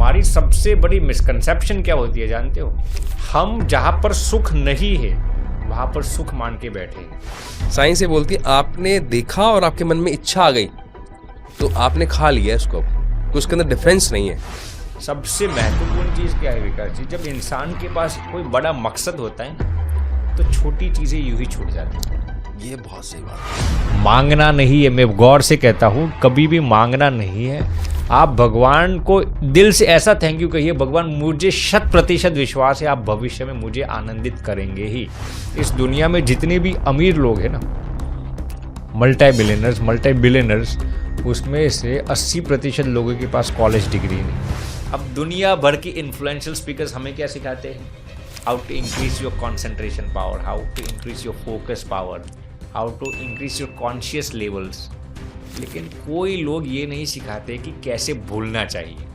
हमारी सबसे बड़ी मिसकंसेप्शन क्या होती है जानते हो? हम जहाँ पर सुख नहीं है वहाँ पर सुख मान के बैठे हैं। साइंस ये बोलती है आपने देखा और आपके मन में इच्छा आ गई तो आपने खा लिया इसको, तो उसके अंदर डिफरेंस नहीं है। सबसे महत्वपूर्ण चीज़ क्या है विकास जी? जब इंसान के पास कोई बड़ा मकसद होता है ना, तो छोटी चीज़ें यूं ही छूट जाती हैं। ये बहुत सही बात है। मांगना नहीं है, मैं गौर से कहता हूँ, कभी भी मांगना नहीं है। आप भगवान को दिल से ऐसा थैंक यू कहिए, भगवान मुझे 100% विश्वास है आप भविष्य में मुझे आनंदित करेंगे ही। इस दुनिया में जितने भी अमीर लोग हैं ना, मल्टी बिलियनर्स, उसमें से 80% लोगों के पास कॉलेज डिग्री नहीं। अब दुनिया भर की इन्फ्लुएंशियल स्पीकर्स हमें क्या सिखाते हैं? How to increase your concentration power, how to increase your focus power, how to increase your conscious levels, लेकिन कोई लोग ये नहीं सिखाते कि कैसे भूलना चाहिए।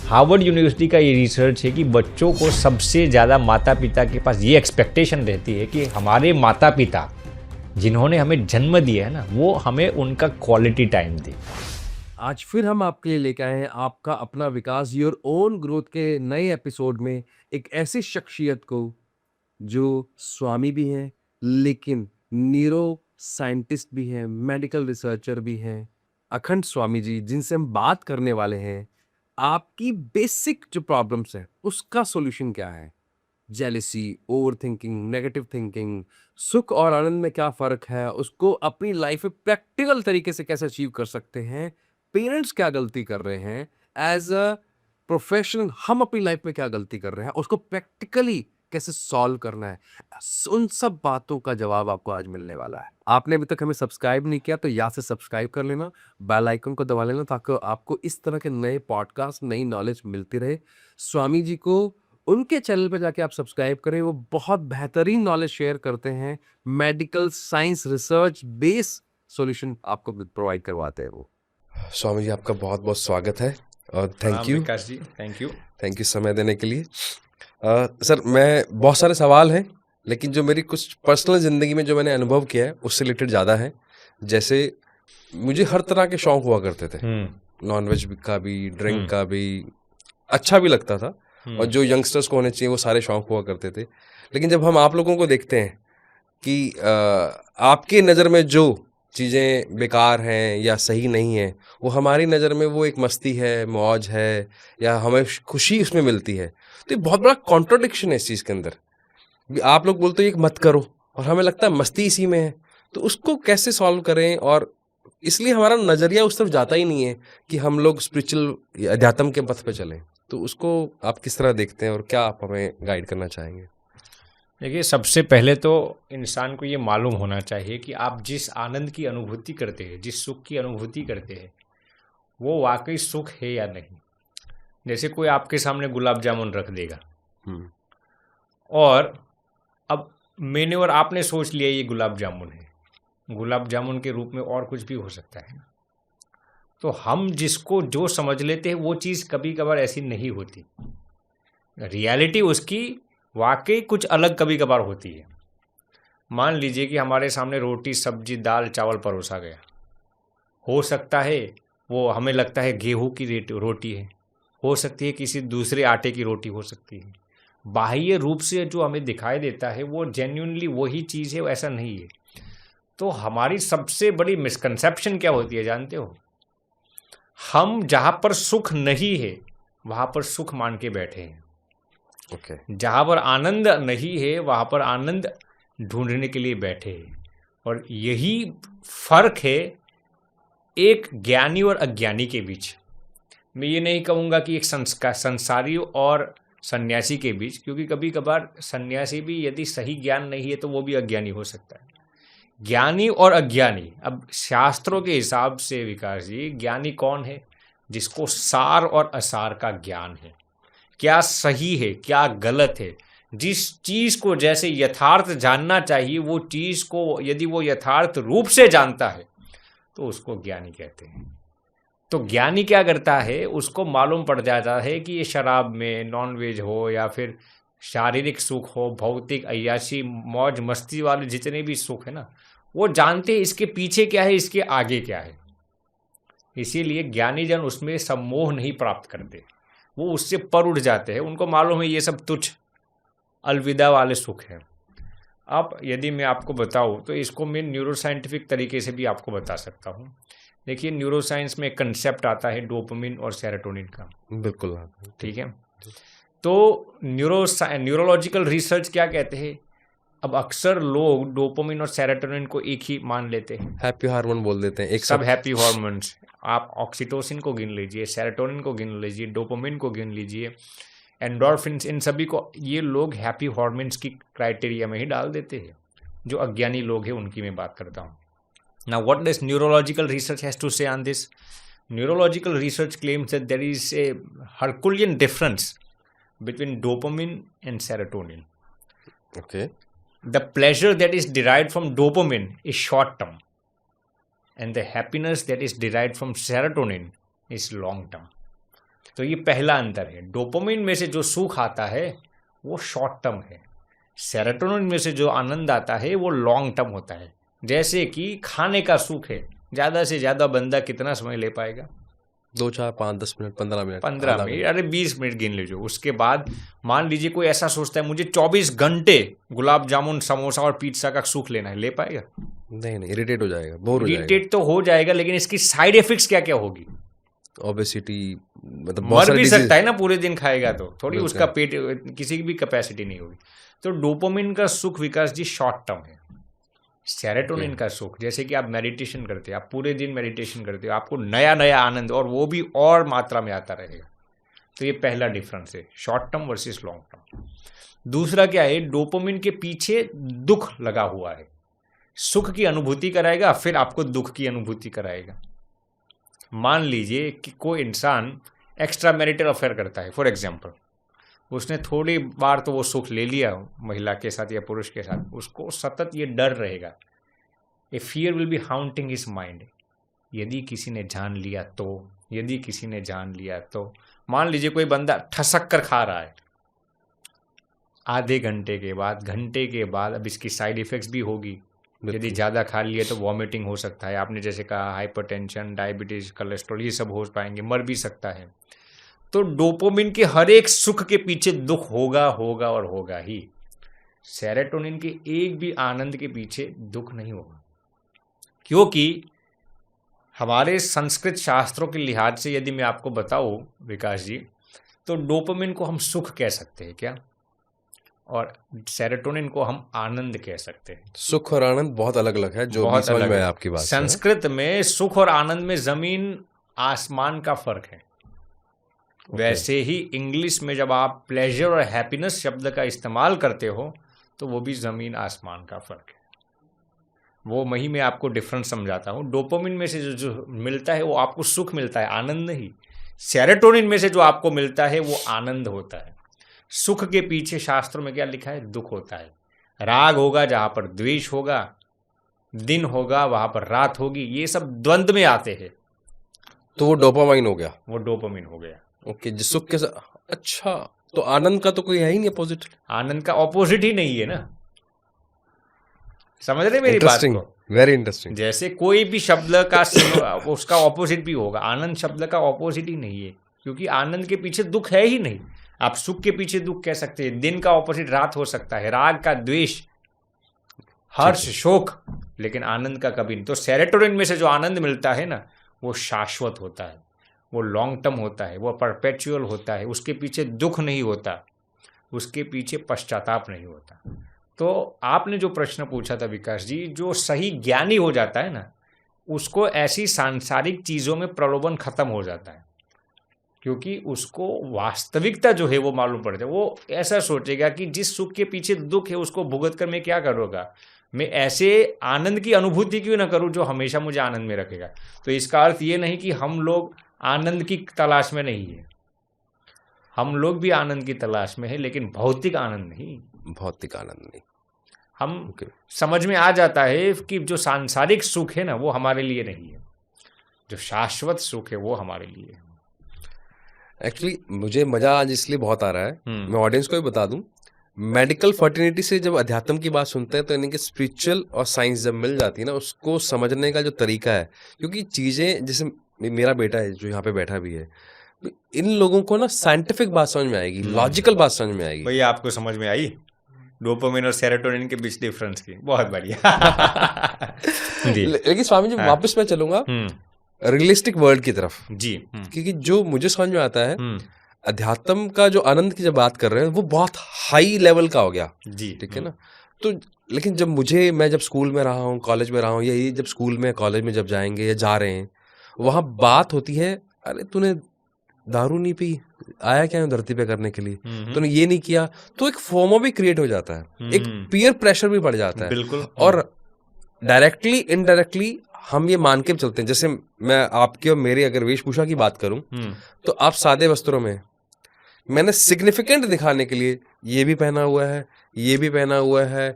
हार्वर्ड यूनिवर्सिटी का ये रिसर्च है कि बच्चों को सबसे ज़्यादा माता पिता के पास ये एक्सपेक्टेशन रहती है कि हमारे माता पिता जिन्होंने हमें जन्म दिया है ना, वो हमें उनका क्वालिटी टाइम दे। आज फिर हम आपके लिए लेकर आए हैं आपका अपना विकास योर ओन ग्रोथ के नए एपिसोड में एक ऐसी शख्सियत को जो स्वामी भी हैं लेकिन न्यूरो साइंटिस्ट भी हैं, मेडिकल रिसर्चर भी हैं, अखंड स्वामी जी, जिनसे हम बात करने वाले हैं आपकी बेसिक जो प्रॉब्लम्स है उसका सॉल्यूशन क्या है। Jealousy, over thinking, negative thinking, सुख और आनंद में क्या फर्क है, उसको अपनी लाइफ में प्रैक्टिकल तरीके से कैसे अचीव कर सकते हैं, पेरेंट्स क्या गलती कर रहे हैं, एज अ प्रोफेशनल हम अपनी लाइफ में क्या गलती कर रहे हैं, उसको प्रैक्टिकली कैसे सॉल्व करना है, उन सब बातों का जवाब आपको आज मिलने वाला है। आपने अभी तक हमें सब्सक्राइब नहीं किया तो यहाँ से सब्सक्राइब कर लेना, बेल आइकन को दबा लेना ताकि आपको इस तरह के नए पॉडकास्ट, नई नॉलेज मिलती रहे। स्वामी जी को उनके चैनल पे जाके आप सब्सक्राइब करें, वो बहुत बेहतरीन नॉलेज शेयर करते हैं, medical science research based solution आपको प्रोवाइड करवाते हैं वो। स्वामी जी आपका बहुत बहुत स्वागत है और thank you Vikas ji, thank you समय देने के लिए। सर, मैं बहुत सारे सवाल हैं लेकिन जो मेरी कुछ पर्सनल ज़िंदगी में जो मैंने अनुभव किया है उससे रिलेटेड ज़्यादा है। जैसे मुझे हर तरह के शौक हुआ करते थे, नॉनवेज का भी, ड्रिंक का भी, अच्छा भी लगता था, और जो यंगस्टर्स को होने चाहिए वो सारे शौक हुआ करते थे। लेकिन जब हम आप लोगों को देखते हैं कि आपकी नज़र में जो चीज़ें बेकार हैं या सही नहीं है, वो हमारी नज़र में वो एक मस्ती है, मौज है, या हमें खुशी उसमें मिलती है, तो ये बहुत बड़ा कॉन्ट्रडिक्शन है इस चीज़ के अंदर। आप लोग बोलते हो ये मत करो और हमें लगता है मस्ती इसी में है, तो उसको कैसे सॉल्व करें? और इसलिए हमारा नज़रिया उस तरफ जाता ही नहीं है कि हम लोग स्पिरिचुअल अध्यात्म के पथ पे चलें। तो उसको आप किस तरह देखते हैं और क्या आप हमें गाइड करना चाहेंगे? देखिए, सबसे पहले तो इंसान को ये मालूम होना चाहिए कि आप जिस आनंद की अनुभूति करते हैं, जिस सुख की अनुभूति करते हैं, वो वाकई सुख है या नहीं। जैसे कोई आपके सामने गुलाब जामुन रख देगा और अब मैंने और आपने सोच लिया ये गुलाब जामुन है, गुलाब जामुन के रूप में और कुछ भी हो सकता है ना। तो हम जिसको जो समझ लेते हैं वो चीज़ कभी कभार ऐसी नहीं होती, रियलिटी उसकी वाकई कुछ अलग कभी कभार होती है। मान लीजिए कि हमारे सामने रोटी, सब्जी, दाल, चावल परोसा गया, हो सकता है वो हमें लगता है गेहूं की रोटी है, हो सकती है किसी दूसरे आटे की रोटी हो सकती है। बाह्य रूप से जो हमें दिखाई देता है वो जेन्युइनली वही चीज़ है, ऐसा नहीं है। तो हमारी सबसे बड़ी मिसकंसेप्शन क्या होती है जानते हो? हम जहाँ पर सुख नहीं है वहाँ पर सुख मान के बैठे हैं। जहाँ पर आनंद नहीं है वहाँ पर आनंद ढूंढने के लिए बैठे हैं। और यही फर्क है एक ज्ञानी और अज्ञानी के बीच। मैं ये नहीं कहूँगा कि एक संसारी और सन्यासी के बीच, क्योंकि कभी कभार सन्यासी भी यदि सही ज्ञान नहीं है तो वो भी अज्ञानी हो सकता है। ज्ञानी और अज्ञानी, अब शास्त्रों के हिसाब से विकास जी, ज्ञानी कौन है? जिसको सार और असार का ज्ञान है, क्या सही है क्या गलत है, जिस चीज़ को जैसे यथार्थ जानना चाहिए वो चीज़ को यदि वो यथार्थ रूप से जानता है तो उसको ज्ञानी कहते हैं। तो ज्ञानी क्या करता है, उसको मालूम पड़ जाता है कि ये शराब में, नॉनवेज हो या फिर शारीरिक सुख हो, भौतिक अय्याशी, मौज मस्ती वाले जितने भी सुख है ना, वो जानते हैं इसके पीछे क्या है, इसके आगे क्या है। इसीलिए ज्ञानी जन उसमें सम्मोह नहीं प्राप्त करते। वो उससे पर उठ जाते हैं, उनको मालूम है ये सब तुच्छ अलविदा वाले सुख है। अब यदि मैं आपको बताऊं तो इसको मैं न्यूरोसाइंटिफिक तरीके से भी आपको बता सकता हूं। देखिए, न्यूरोसाइंस में एक कंसेप्ट आता है डोपामिन और सेरोटोनिन का, बिल्कुल। ठीक है। तो न्यूरोलॉजिकल रिसर्च क्या कहते हैं, अब अक्सर लोग डोपामिन और सेरोटोनिन को एक ही मान लेते हैं, हैप्पी हार्मोन बोल देते हैं एक सब साथ। Happy hormones. आप ऑक्सीटोसिन को गिन लीजिए, सेरोटोनिन को गिन लीजिए, डोपामिन को गिन लीजिए, एंडोर्फिन्स, इन सभी को ये लोग हैप्पी हार्मोन्स की क्राइटेरिया में ही डाल देते हैं। जो अज्ञानी लोग हैं उनकी मैं बात करता हूँ। Now what does neurological research has to say on this? Neurological research claims that there is a Herculean difference between dopamine and serotonin. Okay. The pleasure that is derived from dopamine is short term, and the happiness that is derived from serotonin is long term. तो ये पहला अंतर है। Dopamine में से जो सुख आता है वो शॉर्ट टर्म है, सेरोटोनिन में से जो आनंद आता है वो लॉन्ग टर्म होता है। जैसे कि खाने का सुख है, ज़्यादा से ज़्यादा बंदा कितना समय ले पाएगा? 2 4 5 10 मिनट 15 मिनट 15 आधा मिनट, अरे 20 मिनट गिन लीजिए। उसके बाद मान लीजिए कोई ऐसा सोचता है मुझे 24 घंटे गुलाब जामुन, समोसा और पिज्जा का सुख लेना है, ले पाएगा? नहीं, इरिटेट हो जाएगा, बोर हो जाएगा। इरिटेट तो हो जाएगा, लेकिन इसकी साइड इफेक्ट्स क्या क्या होगी? ओबेसिटी, मतलब बहुत मर सारे भी disease- सकता है ना पूरे दिन खाएगा तो, थोड़ी बिल्कुल। उसका पेट, किसी की भी कैपेसिटी नहीं होगी। तो डोपामिन का सुख विकास जी शॉर्ट टर्म है। सेरोटोनिन का सुख, जैसे कि आप मेडिटेशन करते हैं, आप पूरे दिन मेडिटेशन करते हो, आपको नया नया आनंद और वो भी और मात्रा में आता रहेगा। तो ये पहला डिफरेंस है, short term versus long term. दूसरा क्या है, डोपामिन के पीछे दुख लगा हुआ है। सुख की अनुभूति कराएगा, फिर आपको दुख की अनुभूति कराएगा। मान लीजिए कि कोई इंसान एक्स्ट्रा मैरिटल अफेयर करता है, फॉर एग्जाम्पल, उसने थोड़ी बार तो वो सुख ले लिया महिला के साथ या पुरुष के साथ, उसको सतत ये डर रहेगा, a fear will be haunting his mind. यदि किसी ने जान लिया तो, यदि किसी ने जान लिया तो। मान लीजिए कोई बंदा ठसक कर खा रहा है, आधे घंटे के बाद, घंटे के बाद, अब इसकी साइड इफेक्ट्स भी होगी। यदि ज़्यादा खा लिए तो वॉमिटिंग हो सकता है, आपने जैसे कहा हाइपरटेंशन, डायबिटीज, कोलेस्ट्रॉल, ये सब हो पाएंगे, मर भी सकता है। तो डोपामिन के हर एक सुख के पीछे दुख होगा होगा और होगा ही। सेरोटोनिन के एक भी आनंद के पीछे दुख नहीं होगा, क्योंकि हमारे संस्कृत शास्त्रों के लिहाज से यदि मैं आपको बताऊं विकास जी, तो डोपामिन को हम सुख कह सकते हैं क्या, और सेरोटोनिन को हम आनंद कह सकते हैं। सुख और आनंद बहुत अलग अलग है, जो भी बहुत समझ अलग में है। आया आपकी बात से। संस्कृत में सुख और आनंद में जमीन आसमान का फर्क है। वैसे ही इंग्लिश में जब आप प्लेजर और हैप्पीनेस शब्द का इस्तेमाल करते हो तो वो भी ज़मीन आसमान का फ़र्क है। वो वही मैं आपको डिफरेंस समझाता हूँ। डोपामिन में से जो मिलता है वो आपको सुख मिलता है, आनंद नहीं। सेरोटोनिन में से जो आपको मिलता है वो आनंद होता है। सुख के पीछे शास्त्रों में क्या लिखा है? दुख होता है। राग होगा जहाँ पर द्वेष होगा, दिन होगा वहाँ पर रात होगी, ये सब द्वंद्व में आते हैं, तो वो डोपामाइन हो गया। वो डोपामिन हो गया। ओके, जिस सुख के साथ, अच्छा, तो आनंद का तो कोई है ही नहीं अपोजिट। आनंद का ऑपोजिट ही नहीं है ना, समझ रहे मेरी बात इंटरेस्टिंग, को? Very interesting. जैसे कोई भी शब्द का उसका ऑपोजिट भी होगा, आनंद शब्द का ऑपोजिट ही नहीं है, क्योंकि आनंद के पीछे दुख है ही नहीं। आप सुख के पीछे दुख कह सकते हैं, दिन का ऑपोजिट रात हो सकता है, राग का द्वेष, हर्ष शोक, लेकिन आनंद का कभी नहीं। तो सेरोटोनिन में से जो आनंद मिलता है ना, वो शाश्वत होता है, वो लॉन्ग टर्म होता है, वो परपेचुअल होता है, उसके पीछे दुख नहीं होता, उसके पीछे पश्चाताप नहीं होता। तो आपने जो प्रश्न पूछा था विकास जी, जो सही ज्ञानी हो जाता है ना, उसको ऐसी सांसारिक चीज़ों में प्रलोभन खत्म हो जाता है, क्योंकि उसको वास्तविकता जो है वो मालूम पड़ता है। वो ऐसा सोचेगा कि जिस सुख के पीछे दुख है उसको भुगत कर मैं क्या करूँगा, मैं ऐसे आनंद की अनुभूति क्यों ना करूँ जो हमेशा मुझे आनंद में रखेगा। तो इसका अर्थ ये नहीं कि हम लोग आनंद की तलाश में नहीं है, हम लोग भी आनंद की तलाश में है, लेकिन भौतिक आनंद नहीं, भौतिक आनंद नहीं। हम समझ में आ जाता है कि जो सांसारिक सुख है ना वो हमारे लिए नहीं है, जो शाश्वत सुख है वो हमारे लिए है। एक्चुअली मुझे मजा आज इसलिए बहुत आ रहा है, मैं ऑडियंस को भी बता दूं, मेडिकल फर्टिनिटी से जब अध्यात्म की बात सुनते हैं तो यानी कि स्पिरिचुअल और साइंस जब मिल जाती है ना, उसको समझने का जो तरीका है, क्योंकि चीज़ें जैसे मेरा बेटा है जो यहाँ पे बैठा भी है, इन लोगों को ना साइंटिफिक बात समझ में आएगी, लॉजिकल बात समझ में आएगी। भैया आपको समझ में आई डोपामिन और सेरोटोनिन के बीच डिफरेंस की? बहुत बढ़िया। जी लेकिन स्वामी जी वापस मैं चलूंगा रियलिस्टिक वर्ल्ड की तरफ, जी क्योंकि जो मुझे समझ में आता है अध्यात्म का जो आनंद की जब बात कर रहे हैं वो बहुत हाई लेवल का हो गया, जी ठीक है ना। तो लेकिन जब मैं जब स्कूल में रहा हूँ, कॉलेज में रहा हूँ, या ये जब स्कूल में कॉलेज में जब जाएंगे या जा रहे हैं, वहाँ बात होती है, अरे तूने दारू नहीं पी, आया क्या है धरती पे करने के लिए, तूने ये नहीं किया, तो एक फोमो भी क्रिएट हो जाता है, एक पीयर प्रेशर भी बढ़ जाता है। बिल्कुल। और डायरेक्टली इनडायरेक्टली हम ये मान के चलते हैं, जैसे मैं आपके और मेरे अगर वेशभूषा की बात करूं तो आप सादे वस्त्रों में, मैंने सिग्निफिकेंट दिखाने के लिए ये भी पहना हुआ है, ये भी पहना हुआ है,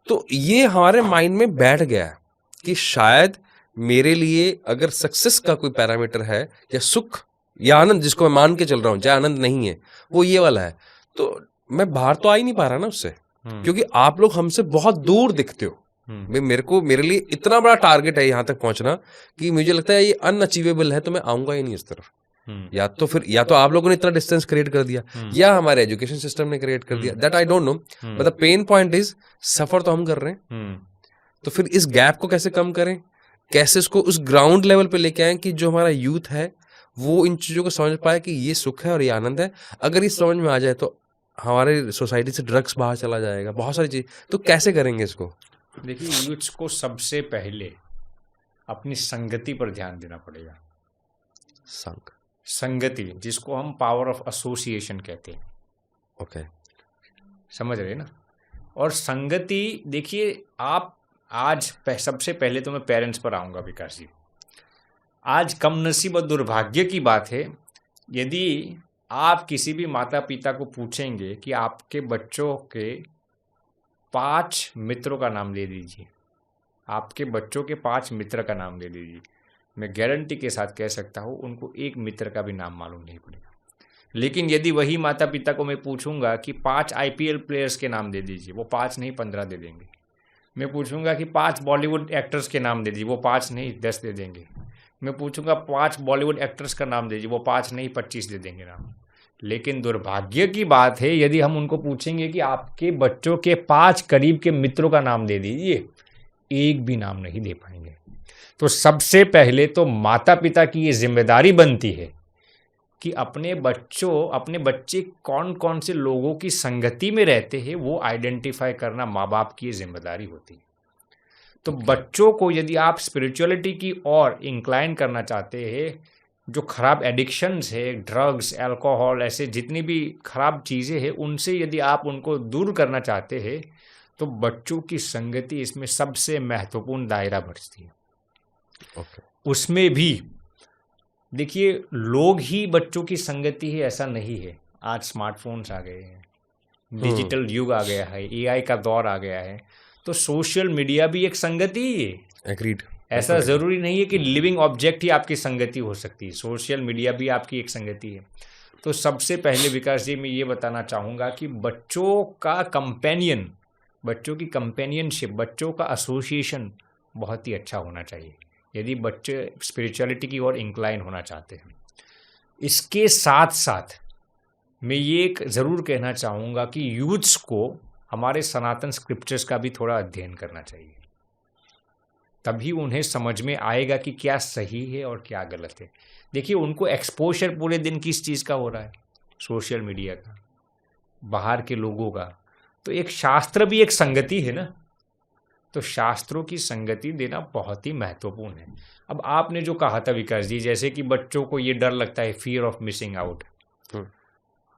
तो ये हमारे माइंड में बैठ गया है कि शायद मेरे लिए अगर सक्सेस का कोई पैरामीटर है या सुख या आनंद, जिसको मैं मान के चल रहा हूँ, चाहे आनंद नहीं है, वो ये वाला है, तो मैं बाहर तो आ ही नहीं पा रहा ना उससे, क्योंकि आप लोग हमसे बहुत दूर दिखते हो। मेरे लिए इतना बड़ा टारगेट है यहाँ तक पहुंचना कि मुझे लगता है ये अनअचीवेबल है, तो मैं आऊंगा ही नहीं उस तरफ। या तो आप लोगों ने इतना डिस्टेंस क्रिएट कर दिया, या हमारे एजुकेशन सिस्टम ने क्रिएट कर दिया, that I don't know, but the pain point is suffer तो हम कर रहे हैं। तो फिर इस गैप को कैसे कम करें, कैसे इसको उस ग्राउंड लेवल पे लेके आए कि जो हमारा यूथ है वो इन चीजों को समझ पाए कि ये सुख है और ये आनंद है। अगर ये समझ में आ जाए तो हमारे सोसाइटी से ड्रग्स बाहर चला जाएगा, बहुत सारी चीज। तो कैसे करेंगे इसको? देखिए, यूथ्स को सबसे पहले अपनी संगति पर ध्यान देना पड़ेगा। संगति, जिसको हम पावर ऑफ एसोसिएशन कहते हैं। ओके, समझ रहे ना। और संगति, देखिए आप आज सबसे पहले तो मैं पेरेंट्स पर आऊँगा विकास जी। आज कम नसीब और दुर्भाग्य की बात है, यदि आप किसी भी माता पिता को पूछेंगे कि आपके बच्चों के 5 मित्रों का नाम ले दीजिए, आपके बच्चों के 5 मित्र का नाम ले दीजिए, मैं गारंटी के साथ कह सकता हूँ उनको एक मित्र का भी नाम मालूम नहीं पड़ेगा। लेकिन यदि वही माता पिता को मैं पूछूंगा कि 5 आईपीएल प्लेयर्स के नाम दे दीजिए, वो 5 नहीं 15 दे देंगे। मैं पूछूंगा कि 5 बॉलीवुड एक्टर्स के नाम दे दीजिए, वो 5 नहीं 10 दे देंगे। मैं पूछूंगा 5 बॉलीवुड एक्टर्स का नाम दे दीजिए, वो 5 नहीं 25 दे देंगे नाम। लेकिन दुर्भाग्य की बात है, यदि हम उनको पूछेंगे कि आपके बच्चों के 5 करीब के मित्रों का नाम दे दीजिए, एक भी नाम नहीं दे पाएंगे। तो सबसे पहले तो माता पिता की ये जिम्मेदारी बनती है कि अपने बच्चे कौन कौन से लोगों की संगति में रहते हैं वो आइडेंटिफाई करना माँ बाप की ये जिम्मेदारी होती है। तो बच्चों को यदि आप स्पिरिचुअलिटी की ओर इंक्लाइन करना चाहते हैं, जो खराब एडिक्शंस है, ड्रग्स, अल्कोहल, ऐसे जितनी भी खराब चीज़ें हैं, उनसे यदि आप उनको दूर करना चाहते हैं, तो बच्चों की संगति इसमें सबसे महत्वपूर्ण दायरा बचती है। उसमें भी देखिए, लोग ही बच्चों की संगति है ऐसा नहीं है। आज स्मार्टफोन्स आ गए हैं, डिजिटल युग आ गया है, एआई का दौर आ गया है, तो सोशल मीडिया भी एक संगति ही है। एग्रीड। ऐसा ज़रूरी नहीं है कि लिविंग ऑब्जेक्ट ही आपकी संगति हो सकती है, सोशल मीडिया भी आपकी एक संगति है। तो सबसे पहले विकास जी मैं ये बताना चाहूँगा कि बच्चों का कंपेनियन, बच्चों की कंपेनियनशिप, बच्चों का एसोसिएशन बहुत ही अच्छा होना चाहिए यदि बच्चे स्पिरिचुअलिटी की ओर इंक्लाइन होना चाहते हैं। इसके साथ साथ मैं ये एक ज़रूर कहना चाहूँगा कि यूथ्स को हमारे सनातन स्क्रिप्चर्स का भी थोड़ा अध्ययन करना चाहिए, तभी उन्हें समझ में आएगा कि क्या सही है और क्या गलत है। देखिए, उनको एक्सपोजर पूरे दिन किस चीज़ का हो रहा है, सोशल मीडिया का, बाहर के लोगों का। तो एक शास्त्र भी एक संगति है ना, तो शास्त्रों की संगति देना बहुत ही महत्वपूर्ण है। अब आपने जो कहा था विकास जी, जैसे कि बच्चों को ये डर लगता है, फियर ऑफ मिसिंग आउट,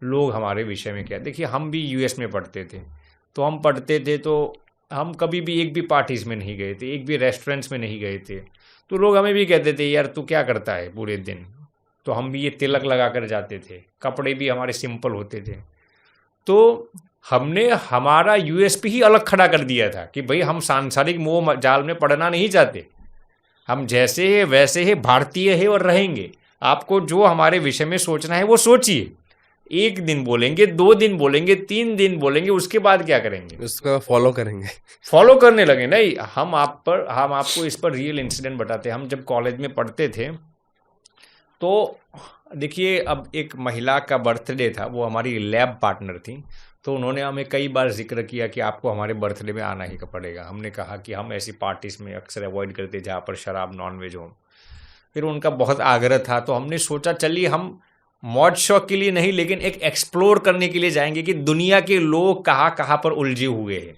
लोग हमारे विषय में क्या, देखिए हम भी यूएस में पढ़ते थे, तो हम पढ़ते थे तो हम कभी भी एक भी पार्टीज में नहीं गए थे, एक भी रेस्टोरेंट्स में नहीं गए थे, तो लोग हमें भी कहते थे यार तू क्या करता है पूरे दिन। तो हम भी ये तिलक लगा कर जाते थे, कपड़े भी हमारे सिंपल होते थे। तो हमने हमारा यूएसपी ही अलग खड़ा कर दिया था कि भाई हम सांसारिक मोह जाल में पड़ना नहीं चाहते, हम जैसे है वैसे है, भारतीय है और रहेंगे। आपको जो हमारे विषय में सोचना है वो सोचिए, 1 दिन बोलेंगे, 2 दिन बोलेंगे, 3 दिन बोलेंगे, उसके बाद क्या करेंगे, उसका फॉलो करेंगे, फॉलो करने लगे। नहीं, हम आपको इस पर रियल इंसिडेंट बताते हैं। हम जब कॉलेज में पढ़ते थे तो देखिए, अब एक महिला का बर्थडे था, वो हमारी लैब पार्टनर थी, तो उन्होंने हमें कई बार जिक्र किया कि आपको हमारे बर्थडे में आना ही पड़ेगा। हमने कहा कि हम ऐसी पार्टीज में अक्सर अवॉइड करते जहाँ पर शराब नॉन वेज हो। फिर उनका बहुत आग्रह था, तो हमने सोचा चलिए हम मौज शौक के लिए नहीं, लेकिन एक एक्सप्लोर करने के लिए जाएंगे कि दुनिया के लोग कहाँ कहाँ पर उलझे हुए हैं।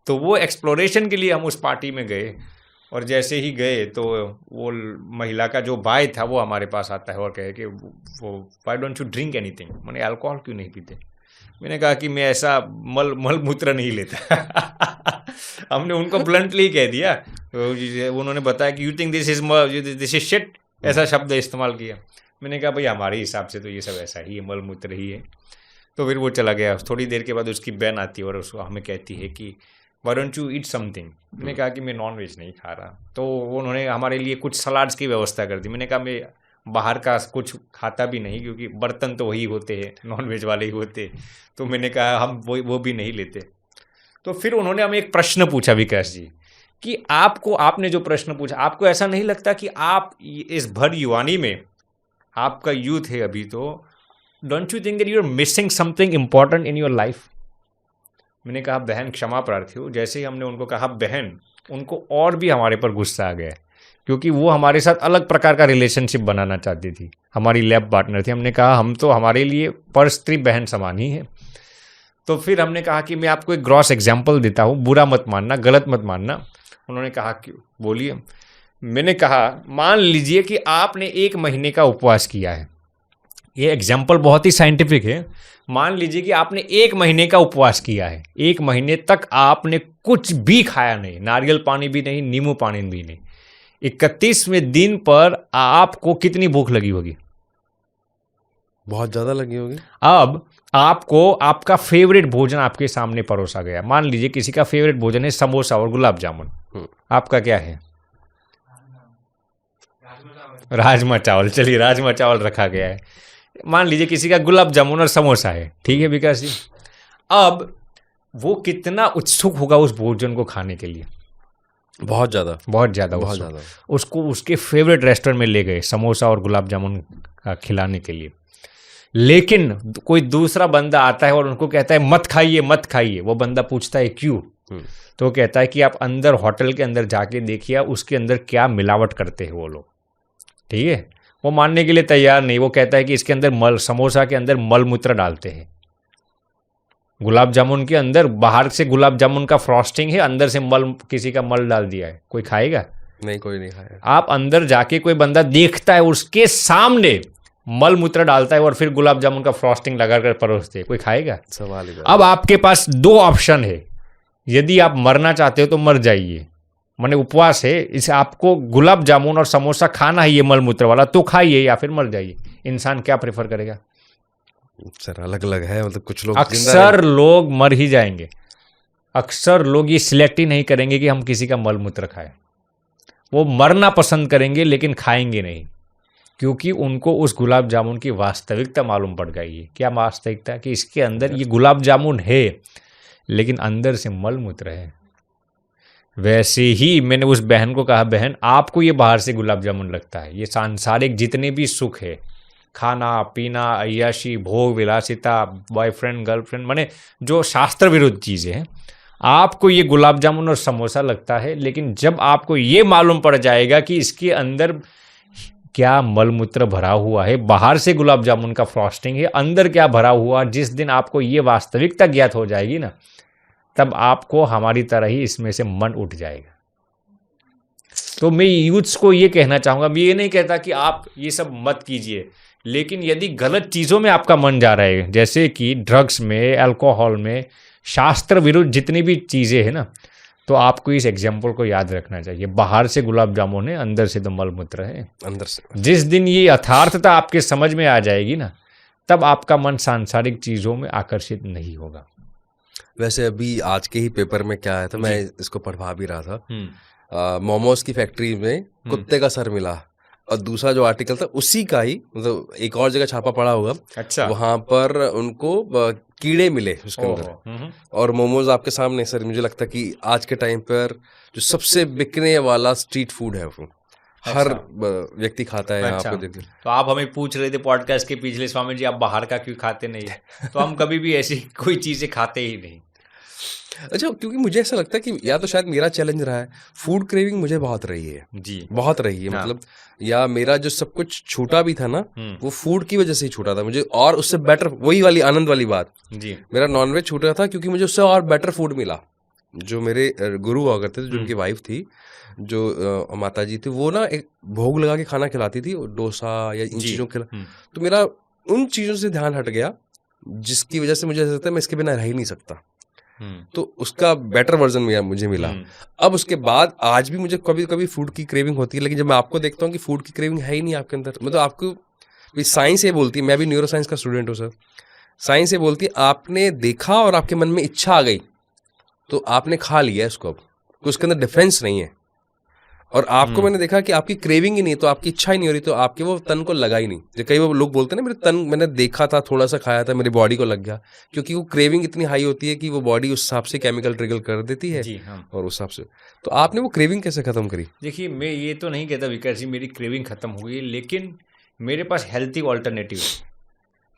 तो वो एक्सप्लोरेशन के लिए हम उस पार्टी में गए, और जैसे ही गए तो वो महिला का जो बाय था वो हमारे पास आता है और कहे कि वो why don't you drink anything, मैंने अल्कोहल क्यों नहीं पीते। मैंने कहा कि मैं ऐसा मल मूत्र नहीं लेता। हमने उनको ब्लंटली कह दिया। तो उन्होंने बताया कि you think this is shit, ऐसा शब्द इस्तेमाल किया। मैंने कहा भाई हमारे हिसाब से तो ये सब ऐसा ही है, मल मूत्र ही है। तो फिर वो चला गया। थोड़ी देर के बाद उसकी बहन आती है और उसको हमें कहती है कि why don't you eat something. मैंने कहा कि मैं नॉन वेज नहीं खा रहा। तो उन्होंने हमारे लिए कुछ सलाड्स की व्यवस्था कर दी। मैंने कहा मैं बाहर का कुछ खाता भी नहीं, क्योंकि बर्तन तो वही होते हैं, नॉन वेज वाले ही होते। तो मैंने कहा हम वो भी नहीं लेते। तो फिर उन्होंने हमें एक प्रश्न पूछा विकास जी, कि आपने जो प्रश्न पूछा, आपको ऐसा नहीं लगता कि आप इस भर युवानी में, आपका यूथ है अभी, तो don't you think that you are missing something important in your life. मैंने कहा बहन क्षमा प्रार्थी हो। जैसे ही हमने उनको कहा बहन, उनको और भी हमारे पर गुस्सा आ गया, क्योंकि वो हमारे साथ अलग प्रकार का रिलेशनशिप बनाना चाहती थी। हमारी लैब पार्टनर थी। हमने कहा हम तो हमारे लिए पर स्त्री बहन समान ही है। तो फिर हमने कहा कि मैं आपको एक ग्रॉस एग्जाम्पल देता हूँ, बुरा मत मानना, गलत मत मानना। उन्होंने कहा कि बोलिए। मैंने कहा मान लीजिए कि आपने 1 महीने का उपवास किया है। ये एग्जाम्पल बहुत ही साइंटिफिक है। मान लीजिए कि आपने 1 महीने का उपवास किया है। 1 महीने तक आपने कुछ भी खाया नहीं, नारियल पानी भी नहीं, नींबू पानी भी नहीं। 31वें दिन पर आपको कितनी भूख लगी होगी? बहुत ज्यादा लगी होगी। अब आपको आपका फेवरेट भोजन आपके सामने परोसा गया। मान लीजिए किसी का फेवरेट भोजन है समोसा और गुलाब जामुन, आपका क्या है? राजमा चावल। चलिए राजमा चावल रखा गया है। मान लीजिए किसी का गुलाब जामुन और समोसा है, ठीक है विकास जी। अब वो कितना उत्सुक होगा उस भोजन को खाने के लिए? बहुत ज्यादा, बहुत ज़्यादा बहुत उत्सुक। ज्यादा। उसको उसके फेवरेट रेस्टोरेंट में ले गए समोसा और गुलाब जामुन खिलाने के लिए। लेकिन कोई दूसरा बंदा आता है और उनको कहता है मत खाइए मत खाइए। वो बंदा पूछता है क्यों? तो वो कहता है कि आप अंदर होटल के अंदर जाके देखिए उसके अंदर क्या मिलावट करते हैं वो लोग। ठीक है, वो मानने के लिए तैयार नहीं। वो कहता है कि इसके अंदर समोसा के अंदर मल मूत्र डालते हैं, गुलाब जामुन के अंदर बाहर से गुलाब जामुन का फ्रॉस्टिंग है, अंदर से किसी का मल डाल दिया है। कोई खाएगा? नहीं, कोई नहीं खाएगा। आप अंदर जाके कोई बंदा देखता है उसके सामने मल मूत्र डालता है और फिर गुलाब जामुन का फ्रॉस्टिंग लगाकर परोसते हैं, कोई खाएगा? सवाल ही। अब आपके पास 2 ऑप्शन है। यदि आप मरना चाहते हो तो मर जाइए, माने उपवास है, इसे आपको गुलाब जामुन और समोसा खाना है ये मल मूत्र वाला, तो खाइए या फिर मर जाइए। इंसान क्या प्रेफर करेगा? सर अलग अलग है, मतलब कुछ लोग अक्सर लोग मर ही जाएंगे। अक्सर लोग ये सिलेक्ट ही नहीं करेंगे कि हम किसी का मल मूत्र खाएं। वो मरना पसंद करेंगे लेकिन खाएंगे नहीं, क्योंकि उनको उस गुलाब जामुन की वास्तविकता मालूम पड़ गई है। क्या वास्तविकता? कि इसके अंदर ये गुलाब जामुन है लेकिन अंदर से मल मूत्र है। वैसे ही मैंने उस बहन को कहा बहन आपको ये बाहर से गुलाब जामुन लगता है, ये सांसारिक जितने भी सुख है, खाना पीना, अय्याशी, भोग विलासिता, बॉयफ्रेंड गर्लफ्रेंड, माने जो शास्त्र विरुद्ध चीज़ें हैं, आपको ये गुलाब जामुन और समोसा लगता है। लेकिन जब आपको ये मालूम पड़ जाएगा कि इसके अंदर क्या मलमूत्र भरा हुआ है, बाहर से गुलाब जामुन का फ्रॉस्टिंग है, अंदर क्या भरा हुआ, जिस दिन आपको ये वास्तविकता ज्ञात हो जाएगी ना, तब आपको हमारी तरह ही इसमें से मन उठ जाएगा। तो मैं यूथ्स को ये कहना चाहूँगा, मैं ये नहीं कहता कि आप ये सब मत कीजिए, लेकिन यदि गलत चीज़ों में आपका मन जा रहा है, जैसे कि ड्रग्स में, अल्कोहल में, शास्त्र विरुद्ध जितनी भी चीज़ें हैं ना, तो आपको इस एग्जाम्पल को याद रखना चाहिए। बाहर से गुलाब जामुन है, अंदर से तो मलमूत्र है। अंदर से जिस दिन ये यथार्थता आपके समझ में आ जाएगी ना, तब आपका मन सांसारिक चीज़ों में आकर्षित नहीं होगा। वैसे अभी आज के ही पेपर में क्या आया था, मैं इसको पढ़वा भी रहा था। मोमोज की फैक्ट्री में कुत्ते का सर मिला, और दूसरा जो आर्टिकल था उसी का ही, मतलब एक और जगह छापा पड़ा होगा। अच्छा, वहां पर उनको कीड़े मिले उसके अंदर। और मोमोज आपके सामने। सर मुझे लगता है कि आज के टाइम पर जो सबसे बिकने वाला स्ट्रीट फूड है वो, हर अच्छा। व्यक्ति खाता है, अच्छा, आपको देखते। तो आप हमें पूछ रहे थे पॉडकास्ट के पिछले, स्वामी जी आप बाहर का क्यों खाते नहीं है? तो हम कभी भी ऐसी कोई चीजें खाते ही नहीं। अच्छा, क्योंकि मुझे ऐसा लगता है कि या तो शायद मेरा चैलेंज रहा है, फूड क्रेविंग मुझे बहुत रही है, जी। बहुत रही है, हाँ। मतलब या मेरा जो सब कुछ छूटा भी था ना, वो फूड की वजह से ही छूटा था मुझे, और उससे बेटर, वही वाली आनंद वाली बात, जी। मेरा नॉनवेज छूटा था क्योंकि मुझे उससे और बेटर फूड मिला। जो मेरे गुरु हुआ करते थे, जो उनकी वाइफ थी, जो माता जी थी, वो ना एक भोग लगा के खाना खिलाती थी, डोसा या इन जी। चीज़ों के, तो मेरा उन चीज़ों से ध्यान हट गया, जिसकी वजह से मुझे ऐसा लगता है मैं इसके बिना रह ही नहीं सकता। तो उसका बेटर वर्जन मुझे मिला। अब उसके बाद आज भी मुझे कभी कभी फूड की क्रेविंग होती है, लेकिन जब मैं आपको देखता हूँ कि फूड की क्रेविंग है ही नहीं आपके अंदर, मतलब आपको साइंस ये बोलती है, मैं भी न्यूरो साइंस का स्टूडेंट हूँ सर, साइंस ये बोलती है आपने देखा और आपके मन में इच्छा आ गई तो आपने खा लिया इसको, अब उसके अंदर डिफरेंस नहीं है। और आपको मैंने देखा कि आपकी क्रेविंग ही नहीं, तो आपकी इच्छा ही नहीं हो रही, तो आपके वो तन को लगा ही नहीं। जो कई वो लोग बोलते हैं ना, मेरे तन, मैंने देखा था, थोड़ा सा खाया था, मेरी बॉडी को लग गया, क्योंकि वो क्रेविंग इतनी हाई होती है कि वो बॉडी उस हिसाब से केमिकल ट्रिगर कर देती है। जी हाँ। और उस हिसाब से तो आपने वो क्रेविंग कैसे खत्म करी? देखिए, मैं ये तो नहीं कहता विकास जी मेरी क्रेविंग खत्म हो गई, लेकिन मेरे पास हेल्थी ऑल्टरनेटिव है।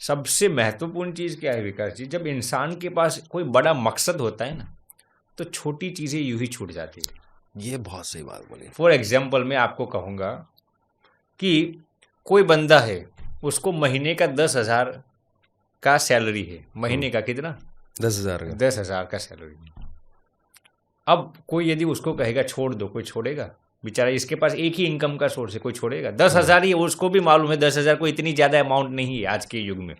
सबसे महत्वपूर्ण चीज़ क्या है विकास जी, जब इंसान के पास कोई बड़ा मकसद होता है ना, तो छोटी चीज़ें यूं ही छूट जाती है। ये बहुत सही बात बोली। फॉर एग्जाम्पल मैं आपको कहूँगा कि कोई बंदा है, उसको महीने का 10,000 का सैलरी है। महीने का कितना? 10,000 का। 10,000 का सैलरी। अब कोई यदि उसको कहेगा छोड़ दो, कोई छोड़ेगा? बेचारा इसके पास एक ही इनकम का सोर्स है, कोई छोड़ेगा? 10,000 ही, उसको भी मालूम है 10,000 कोई इतनी ज़्यादा अमाउंट नहीं है आज के युग में।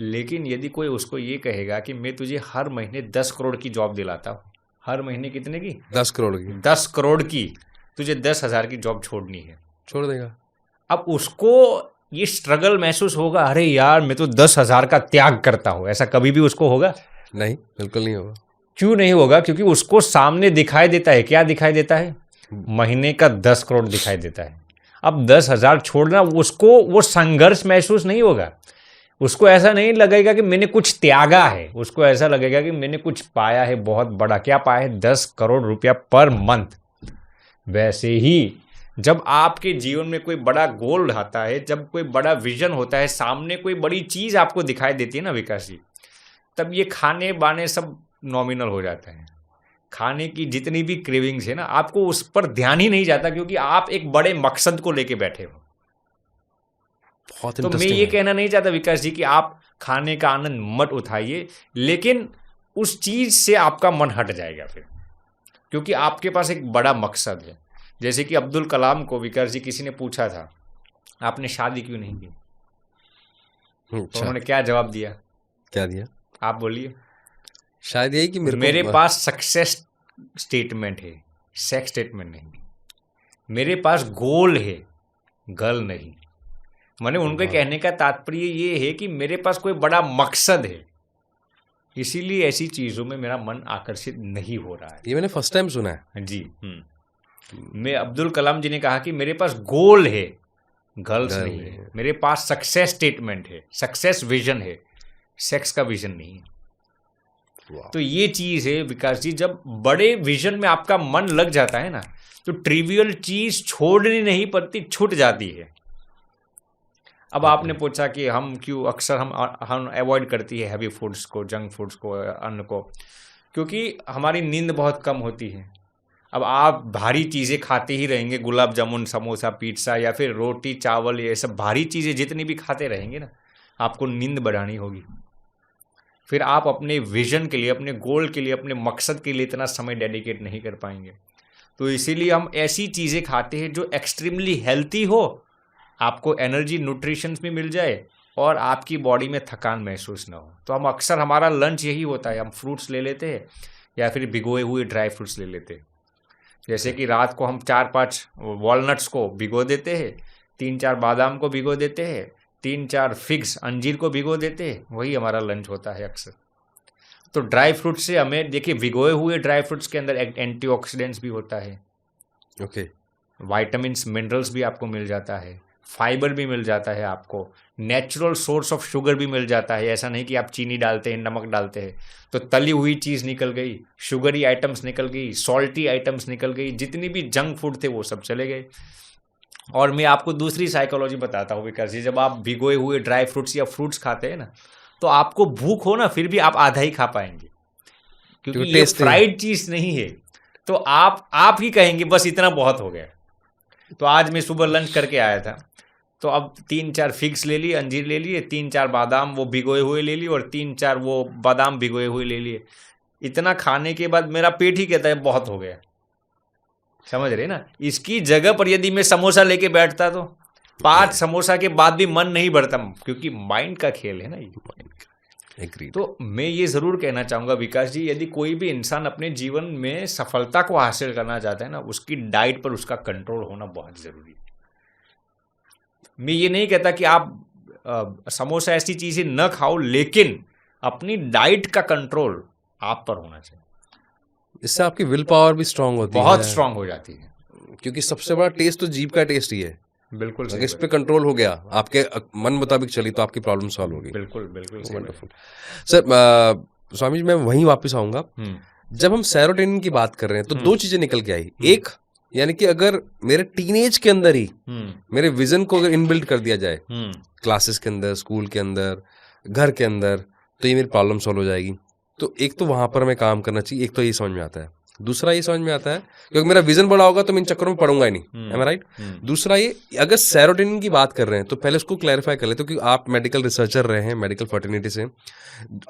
लेकिन यदि कोई उसको ये कहेगा कि मैं तुझे हर महीने 10 करोड़ की जॉब दिलाता हूँ, हर महीने कितने की? 10 करोड़ की। 10 करोड़ की, तुझे 10,000 की जॉब छोड़नी है, छोड़ देगा। अब उसको ये स्ट्रगल महसूस होगा, अरे यार मैं तो 10,000 का त्याग करता हूँ। ऐसा कभी भी उसको होगा? नहीं, बिल्कुल नहीं होगा। क्यों नहीं होगा? क्योंकि उसको सामने दिखाई देता है, क्या दिखाई देता है? महीने का 10 करोड़ दिखाई देता है। अब 10,000 छोड़ना, उसको वो संघर्ष महसूस नहीं होगा। उसको ऐसा नहीं लगेगा कि मैंने कुछ त्यागा है, उसको ऐसा लगेगा कि मैंने कुछ पाया है बहुत बड़ा। क्या पाया है? 10 करोड़ रुपया पर मंथ। वैसे ही जब आपके जीवन में कोई बड़ा गोल आता है, जब कोई बड़ा विजन होता है, सामने कोई बड़ी चीज़ आपको दिखाई देती है ना विकास जी, तब ये खाने बाने सब नॉमिनल हो जाता है। खाने की जितनी भी क्रेविंग्स है ना, आपको उस पर ध्यान ही नहीं जाता, क्योंकि आप एक बड़े मकसद को लेके बैठे हो। बहुत तो मैं इंटरेस्टिंग ये है। कहना नहीं चाहता विकास जी कि आप खाने का आनंद मत उठाइए, लेकिन उस चीज़ से आपका मन हट जाएगा फिर, क्योंकि आपके पास एक बड़ा मकसद है। जैसे कि अब्दुल कलाम को विकास जी किसी ने पूछा था, आपने शादी क्यों नहीं की? तो अच्छा, उन्होंने क्या जवाब दिया? क्या दिया? आप बोलिए। शायद यही कि मेरे पास सक्सेस स्टेटमेंट है, सेक्स स्टेटमेंट नहीं। मेरे पास गोल है, गर्ल नहीं। माने उनके कहने का तात्पर्य ये है कि मेरे पास कोई बड़ा मकसद है, इसीलिए ऐसी चीज़ों में मेरा मन आकर्षित नहीं हो रहा है। ये मैंने फर्स्ट टाइम सुना है जी। मैं अब्दुल कलाम जी ने कहा कि मेरे पास गोल है, गर्ल्स नहीं है। मेरे पास सक्सेस स्टेटमेंट है, सक्सेस विजन है, सेक्स का विजन नहीं है। तो ये चीज़ है विकास जी, जब बड़े विजन में आपका मन लग जाता है ना, तो ट्रिवियल चीज़ छोड़नी नहीं पड़ती, छूट जाती है। अब आपने पूछा कि हम क्यों अक्सर हम अवॉइड करती है हैवी फूड्स को, जंक फूड्स को, अन्न को, क्योंकि हमारी नींद बहुत कम होती है। अब आप भारी चीज़ें खाते ही रहेंगे, गुलाब जामुन, समोसा, पिज्ज़ा या फिर रोटी चावल, ये सब भारी चीज़ें जितनी भी खाते रहेंगे ना, आपको नींद बढ़ानी होगी। फिर आप अपने विजन के लिए, अपने गोल के लिए, अपने मकसद के लिए इतना समय डेडिकेट नहीं कर पाएंगे। तो इसीलिए हम ऐसी चीज़ें खाते हैं जो एक्सट्रीमली हेल्थी हो, आपको एनर्जी, न्यूट्रिशंस भी मिल जाए और आपकी बॉडी में थकान महसूस ना हो। तो हम अक्सर, हमारा लंच यही होता है, हम फ्रूट्स ले लेते हैं या फिर भिगोए हुए ड्राई फ्रूट्स ले लेते हैं। जैसे कि रात को हम 4-5 वॉलनट्स को भिगो देते हैं, 3-4 बादाम को भिगो देते हैं, 3-4 फिग्स, अंजीर को भिगो देते हैं, वही हमारा लंच होता है अक्सर। तो ड्राई फ्रूट से हमें, देखिए भिगोए हुए ड्राई फ्रूट्स के अंदर एंटीऑक्सीडेंट्स भी होता है, ओके, वाइटामिन्स, मिनरल्स भी आपको मिल जाता है, फाइबर भी मिल जाता है आपको, नेचुरल सोर्स ऑफ शुगर भी मिल जाता है। ऐसा नहीं कि आप चीनी डालते हैं, नमक डालते हैं, तो तली हुई चीज़ निकल गई, शुगरी आइटम्स निकल गई, सॉल्टी आइटम्स निकल गई, जितनी भी जंक फूड थे वो सब चले गए। और मैं आपको दूसरी साइकोलॉजी बताता हूँ विकास जी, जब आप भिगोए हुए ड्राई फ्रूट्स या फ्रूट्स खाते हैं ना, तो आपको भूख हो ना, फिर भी आप आधा ही खा पाएंगे, क्योंकि ये टेस्ट फ्राइड चीज नहीं है। तो आप ही कहेंगे बस इतना बहुत हो गया। तो आज मैं सुबह लंच करके आया था, तो अब 3-4 फिग्स ले लिए, अंजीर ले लिए, 3-4 बादाम वो भिगोए हुए ले लिए, और 3-4 वो बादाम भिगोए हुए ले लिए। इतना खाने के बाद मेरा पेट ही कहता है बहुत हो गया। समझ रहे ना? इसकी जगह पर यदि मैं समोसा लेके बैठता तो 5 समोसा के बाद भी मन नहीं भरता, क्योंकि माइंड का खेल है ना ये। Agreed. तो मैं ये ज़रूर कहना चाहूँगा विकास जी, यदि कोई भी इंसान अपने जीवन में सफलता को हासिल करना चाहता है ना, उसकी डाइट पर उसका कंट्रोल होना बहुत ज़रूरी है। मैं ये नहीं कहता कि आप समोसा ऐसी चीज़ें न खाओ, लेकिन अपनी डाइट का कंट्रोल आप पर होना चाहिए। इससे आपकी विल पावर भी स्ट्रांग होती है, बहुत स्ट्रांग हो जाती है, क्योंकि सबसे बड़ा टेस्ट तो जीभ का टेस्ट ही है। बिल्कुल अगर सही इस पे कंट्रोल हो गया, आपके मन मुताबिक चली, तो आपकी प्रॉब्लम सॉल्व होगी। बिल्कुल बिल्कुल सही बात। वंडरफुल सर, स्वामी जी मैं वहीं वापस आऊंगा। जब हम सेरोटोनिन की बात कर रहे हैं तो दो चीजें निकल के आई। एक, यानी कि अगर मेरे टीनेज के अंदर ही मेरे विजन को अगर इनबिल्ट कर दिया जाए, क्लासेस के अंदर, स्कूल के अंदर, घर के अंदर, तो ये मेरी प्रॉब्लम सॉल्व हो जाएगी। तो एक तो वहां पर हमें काम करना चाहिए, एक तो ये समझ में आता है। दूसरा ये समझ में आता है क्योंकि मेरा विजन बड़ा होगा तो मैं इन चक्करों में पढ़ूंगा ही नहीं, एम आई राइट? दूसरा ये, अगर सेरोटोनिन की बात कर रहे हैं तो पहले उसको क्लैरिफाई कर लेते, क्योंकि आप मेडिकल रिसर्चर रहे हैं, मेडिकल फर्टिनिटी से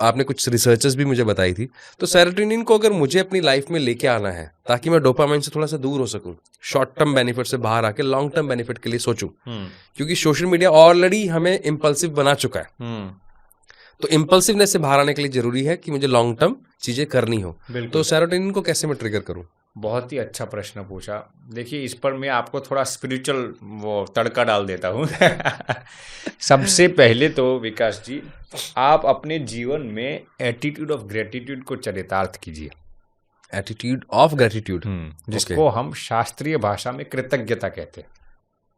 आपने कुछ रिसर्चेस भी मुझे बताई थी। तो सेरोटोनिन को अगर मुझे अपनी लाइफ में लेके आना है ताकि मैं डोपामाइन से थोड़ा सा दूर हो सकूं, शॉर्ट टर्म बेनिफिट से बाहर आके लॉन्ग टर्म बेनिफिट के लिए सोचूं, क्योंकि सोशल मीडिया ऑलरेडी हमें इम्पल्सिव बना चुका है। तो इम्पल्सिवनेस से बाहर आने के लिए जरूरी है कि मुझे लॉन्ग टर्म चीजें करनी हो। तो सेरोटोनिन को कैसे मैं ट्रिगर करूं? बहुत ही अच्छा प्रश्न पूछा। देखिए, इस पर मैं आपको थोड़ा स्पिरिचुअल वो तड़का डाल देता हूँ। सबसे पहले तो विकास जी, आप अपने जीवन में एटीट्यूड ऑफ ग्रेटिट्यूड को चरितार्थ कीजिए। एटीट्यूड ऑफ ग्रेटिट्यूड, जिसको हम शास्त्रीय भाषा में कृतज्ञता कहते हैं।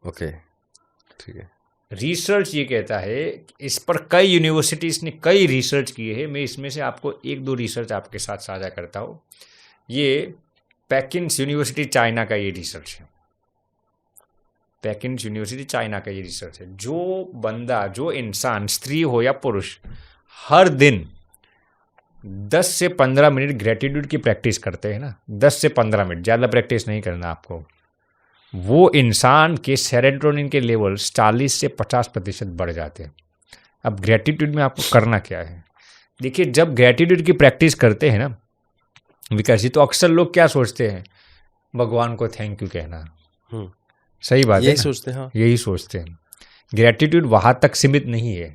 ओके, ठीक है। रिसर्च ये कहता है, इस पर कई यूनिवर्सिटीज़ ने कई रिसर्च किए हैं। मैं इसमें से आपको 1-2 रिसर्च आपके साथ साझा करता हूँ। ये पेकिंग्स यूनिवर्सिटी चाइना का ये रिसर्च है। पेकिंग्स यूनिवर्सिटी चाइना का ये रिसर्च है। जो बंदा, जो इंसान, स्त्री हो या पुरुष, हर दिन 10 से 15 मिनट ग्रेटिट्यूड की प्रैक्टिस करते हैं ना, 10 से 15 मिनट, ज़्यादा प्रैक्टिस नहीं करना आपको, वो इंसान के सेरोटोनिन के लेवल 40 से 50% बढ़ जाते हैं। अब ग्रेटिट्यूड में आपको करना क्या है? देखिए, जब ग्रेटिट्यूड की प्रैक्टिस करते हैं ना विकास जी, तो अक्सर लोग क्या सोचते हैं, भगवान को थैंक यू कहना। सही बात है, यही सोचते हैं। हाँ, यही सोचते हैं। ग्रेटिट्यूड वहाँ तक सीमित नहीं है।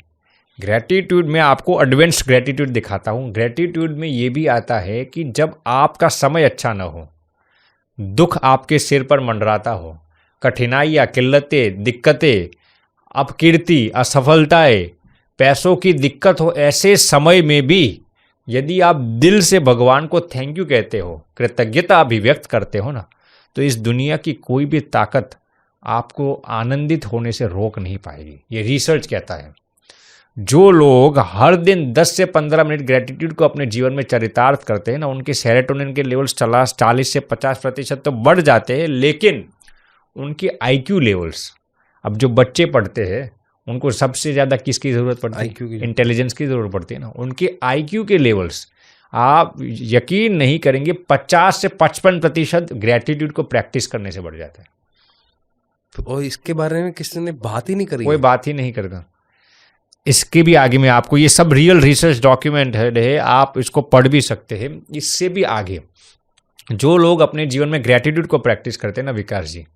ग्रेटिट्यूड में आपको एडवांस्ड ग्रेटिट्यूड दिखाता हूँ। ग्रेटिट्यूड में ये भी आता है कि जब आपका समय अच्छा ना हो, दुख आपके सिर पर मंडराता हो, कठिनाइयाँ, किल्लतें, दिक्कतें, अपकीर्ति, असफलताएं, पैसों की दिक्कत हो, ऐसे समय में भी यदि आप दिल से भगवान को थैंक यू कहते हो, कृतज्ञता अभिव्यक्त करते हो ना, तो इस दुनिया की कोई भी ताकत आपको आनंदित होने से रोक नहीं पाएगी। ये रिसर्च कहता है। जो लोग हर दिन 10 से 15 मिनट ग्रेटिट्यूड को अपने जीवन में चरितार्थ करते हैं ना, उनके सेरोटोनिन के लेवल्स 40 से 50% तो बढ़ जाते हैं, लेकिन उनके आईक्यू लेवल्स, अब जो बच्चे पढ़ते हैं उनको सबसे ज़्यादा किसकी ज़रूरत पड़ती है? IQ की, इंटेलिजेंस की ज़रूरत पड़ती है ना। उनके आईक्यू के लेवल्स, आप यकीन नहीं करेंगे, 50 से 55% ग्रेटिट्यूड को प्रैक्टिस करने से बढ़ जाता है। तो इसके बारे में किसी ने बात ही नहीं करी, कोई बात ही नहीं करता। इसके भी आगे में आपको, ये सब रियल रिसर्च डॉक्यूमेंट है, आप इसको पढ़ भी सकते हैं। इससे भी आगे जो लोग अपने जीवन में ग्रेटिट्यूड को प्रैक्टिस करते हैं ना विकास जी,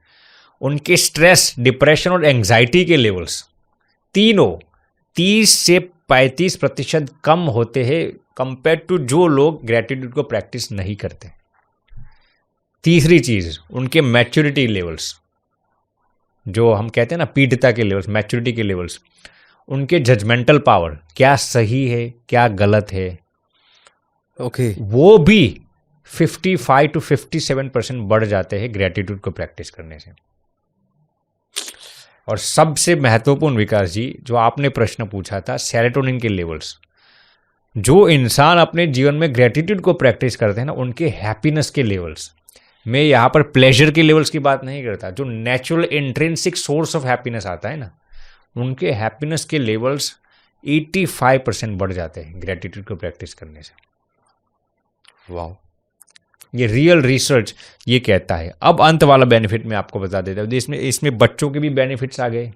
उनके स्ट्रेस, डिप्रेशन और एंग्जाइटी के लेवल्स तीनों 30 से 35% कम होते हैं कंपेयर टू जो लोग ग्रेटिट्यूड को प्रैक्टिस नहीं करते। तीसरी चीज़, उनके मैच्योरिटी लेवल्स, जो हम कहते हैं ना पीढ़ता के लेवल्स, मैच्योरिटी के लेवल्स, उनके जजमेंटल पावर, क्या सही है क्या गलत है, ओके, वो भी 55 to 57% बढ़ जाते हैं ग्रेटिट्यूड को प्रैक्टिस करने से। और सबसे महत्वपूर्ण विकास जी, जो आपने प्रश्न पूछा था, सेरोटोनिन के लेवल्स, जो इंसान अपने जीवन में ग्रेटिट्यूड को प्रैक्टिस करते हैं ना, उनके हैप्पीनेस के लेवल्स मैं यहाँ पर प्लेजर के लेवल्स की बात नहीं करता, जो natural intrinsic source of happiness आता है ना, उनके हैप्पीनेस के लेवल्स 85% बढ़ जाते हैं ग्रेटिट्यूड को प्रैक्टिस करने से। वाह, ये रियल रिसर्च ये कहता है। अब अंत वाला बेनिफिट मैं आपको बता देता हूँ। इसमें बच्चों के भी बेनिफिट्स आ गए,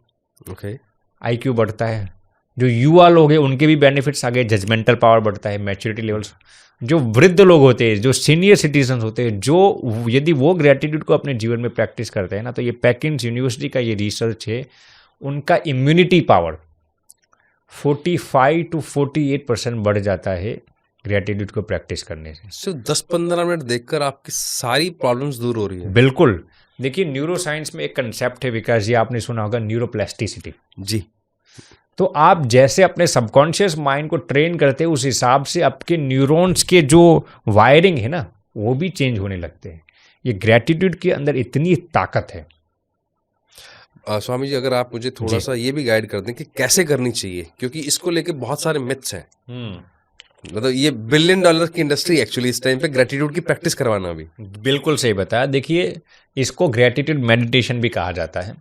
ओके, IQ बढ़ता है। जो युवा लोग हैं उनके भी बेनिफिट्स आ गए, जजमेंटल पावर बढ़ता है, मैच्योरिटी लेवल्स। जो वृद्ध लोग होते हैं, जो सीनियर सिटीजन होते हैं, जो यदि वो ग्रेटिट्यूड को अपने जीवन में प्रैक्टिस करते हैं ना, तो ये पैकिंस यूनिवर्सिटी का ये रिसर्च है, उनका इम्यूनिटी पावर 45 to 48% बढ़ जाता है ग्रेटिट्यूड को प्रैक्टिस करने से। सिर्फ 10-15 मिनट देखकर आपकी सारी प्रॉब्लम्स दूर हो रही है। बिल्कुल। देखिए, न्यूरो साइंस में एक कंसेप्ट है विकास जी, आपने सुना होगा, न्यूरोप्लास्टिसिटी। जी, तो आप जैसे अपने सबकॉन्शियस माइंड को ट्रेन करते हैं, उस हिसाब से आपके न्यूरॉन्स के जो वायरिंग है ना, वो भी चेंज होने लगते हैं। ये ग्रेटिट्यूड के अंदर इतनी ताकत है। स्वामी जी, अगर आप मुझे थोड़ा सा ये भी गाइड कर दें कि कैसे करनी चाहिए, क्योंकि इसको लेके बहुत सारे मिथ्स हैं। मतलब ये $1 बिलियन की इंडस्ट्री एक्चुअली इस टाइम पे ग्रेटिट्यूड की प्रैक्टिस करवाना भी। बिल्कुल सही बताया। देखिए, इसको ग्रेटिट्यूड मेडिटेशन भी कहा जाता है।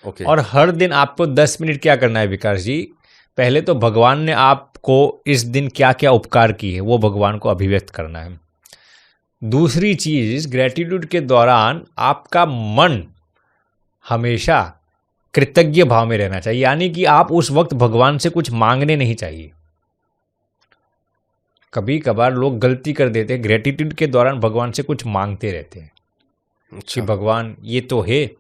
ओके, और हर दिन आपको 10 मिनट क्या करना है विकास जी, पहले तो भगवान ने आपको इस दिन क्या क्या उपकार किए वो भगवान को अभिव्यक्त करना है। दूसरी चीज, ग्रेटिट्यूड के दौरान आपका मन हमेशा कृतज्ञ भाव में रहना चाहिए, यानी कि आप उस वक्त भगवान से कुछ मांगने नहीं चाहिए। कभी कभार लोग गलती कर देते हैं, ग्रेटिट्यूड के दौरान भगवान से कुछ मांगते रहते हैं कि भगवान ये तो है।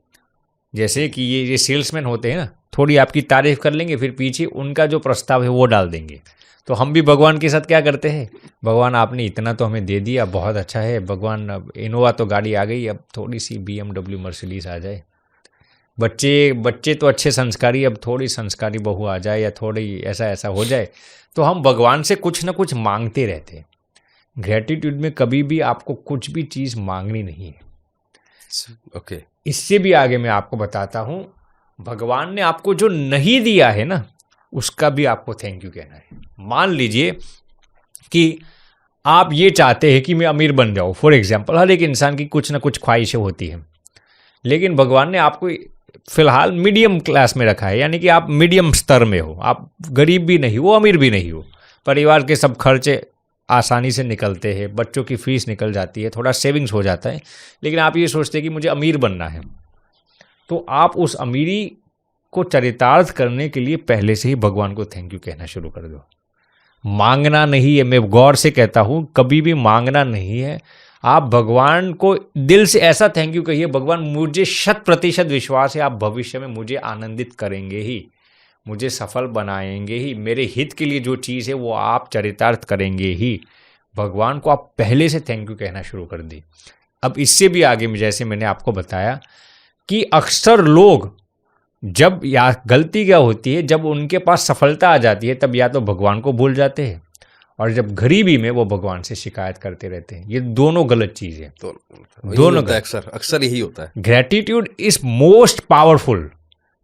जैसे कि ये सेल्समैन होते हैं ना, थोड़ी आपकी तारीफ कर लेंगे, फिर पीछे उनका जो प्रस्ताव है वो डाल देंगे। तो हम भी भगवान के साथ क्या करते हैं, भगवान आपने इतना तो हमें दे दिया, बहुत अच्छा है भगवान, अब इनोवा तो गाड़ी आ गई, अब थोड़ी सी BMW मर्सिडीज आ जाए। बच्चे तो अच्छे संस्कारी, अब थोड़ी संस्कारी बहू आ जाए, या थोड़ी ऐसा हो जाए। तो हम भगवान से कुछ ना कुछ मांगते रहते हैं। ग्रेटिट्यूड में कभी भी आपको कुछ भी चीज़ मांगनी नहीं है। ओके, इससे भी आगे मैं आपको बताता हूं, भगवान ने आपको जो नहीं दिया है ना, उसका भी आपको थैंक यू कहना है। मान लीजिए कि आप ये चाहते हैं कि मैं अमीर बन जाऊं, फॉर एग्जाम्पल, हर एक इंसान की कुछ ना कुछ ख्वाहिशें होती हैं, लेकिन भगवान ने आपको फिलहाल मीडियम क्लास में रखा है, यानी कि आप मीडियम स्तर में हो, आप गरीब भी नहीं हो, अमीर भी नहीं हो, परिवार के सब खर्चे आसानी से निकलते हैं, बच्चों की फीस निकल जाती है, थोड़ा सेविंग्स हो जाता है, लेकिन आप ये सोचते हैं कि मुझे अमीर बनना है। तो आप उस अमीरी को चरितार्थ करने के लिए पहले से ही भगवान को थैंक यू कहना शुरू कर दो। मांगना नहीं है, मैं गौर से कहता हूँ, कभी भी मांगना नहीं है। आप भगवान को दिल से ऐसा थैंक यू कहिए, भगवान मुझे 100% विश्वास है आप भविष्य में मुझे आनंदित करेंगे ही, मुझे सफल बनाएंगे ही, मेरे हित के लिए जो चीज़ है वो आप चरितार्थ करेंगे ही। भगवान को आप पहले से थैंक यू कहना शुरू कर दी। अब इससे भी आगे में, जैसे मैंने आपको बताया कि अक्सर लोग जब, या गलती क्या होती है, जब उनके पास सफलता आ जाती है तब या तो भगवान को भूल जाते हैं, और जब गरीबी में वो भगवान से शिकायत करते रहते हैं। ये दोनों गलत चीज़ है, दोनों अक्सर यही होता है। Gratitude is most powerful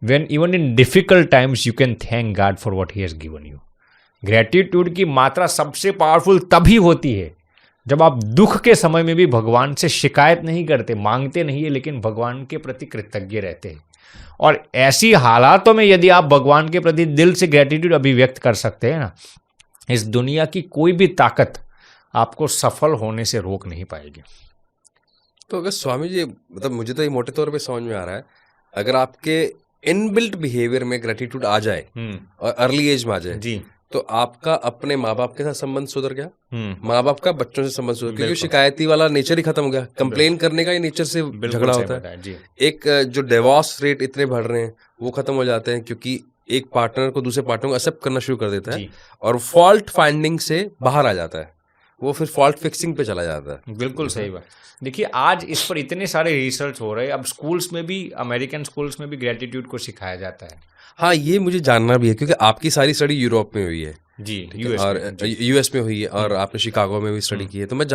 when even in difficult times you can thank God for what he has given you। Gratitude की मात्रा सबसे पावरफुल तभी होती है जब आप दुख के समय में भी भगवान से शिकायत नहीं करते, मांगते नहीं है, लेकिन भगवान के प्रति कृतज्ञ रहते हैं। और ऐसी हालातों में यदि आप भगवान के प्रति दिल से ग्रेटिट्यूड अभिव्यक्त कर सकते हैं ना, इस दुनिया की कोई भी ताकत आपको सफल होने से रोक नहीं पाएगी। तो अगर स्वामी जी, मतलब मुझे तो ये मोटे तौर पे समझ में आ रहा है, अगर आपके इनबिल्ट बिहेवियर में ग्रेटिट्यूड आ जाए और अर्ली एज में आ जाए जी, तो आपका अपने माँ बाप के साथ संबंध सुधर गया, माँ बाप का बच्चों से संबंध सुधर, क्योंकि शिकायती वाला नेचर ही खत्म हो गया, कंप्लेन करने का ही नेचर से झगड़ा होता है जी। एक जो डिवोर्स रेट इतने बढ़ रहे हैं वो खत्म हो जाते हैं, क्योंकि एक पार्टनर को दूसरे पार्टनर को एक्सेप्ट करना शुरू कर देता है और फॉल्ट फाइंडिंग से बाहर आ जाता है, वो फिर फॉल्ट फिक्सिंग पे चला जाता है। बिल्कुल सही बात। देखिए, आज इस पर इतने सारे रिसर्च हो रहे हैं, अब स्कूल्स में भी, अमेरिकन स्कूल्स में भी ग्रेटिट्यूड को सिखाया जाता है। हाँ, ये मुझे जानना भी है, क्योंकि आपकी सारी स्टडी यूरोप में हुई है जी, यूएस में हुई है, और आपने शिकागो में भी स्टडी की है, तो मैं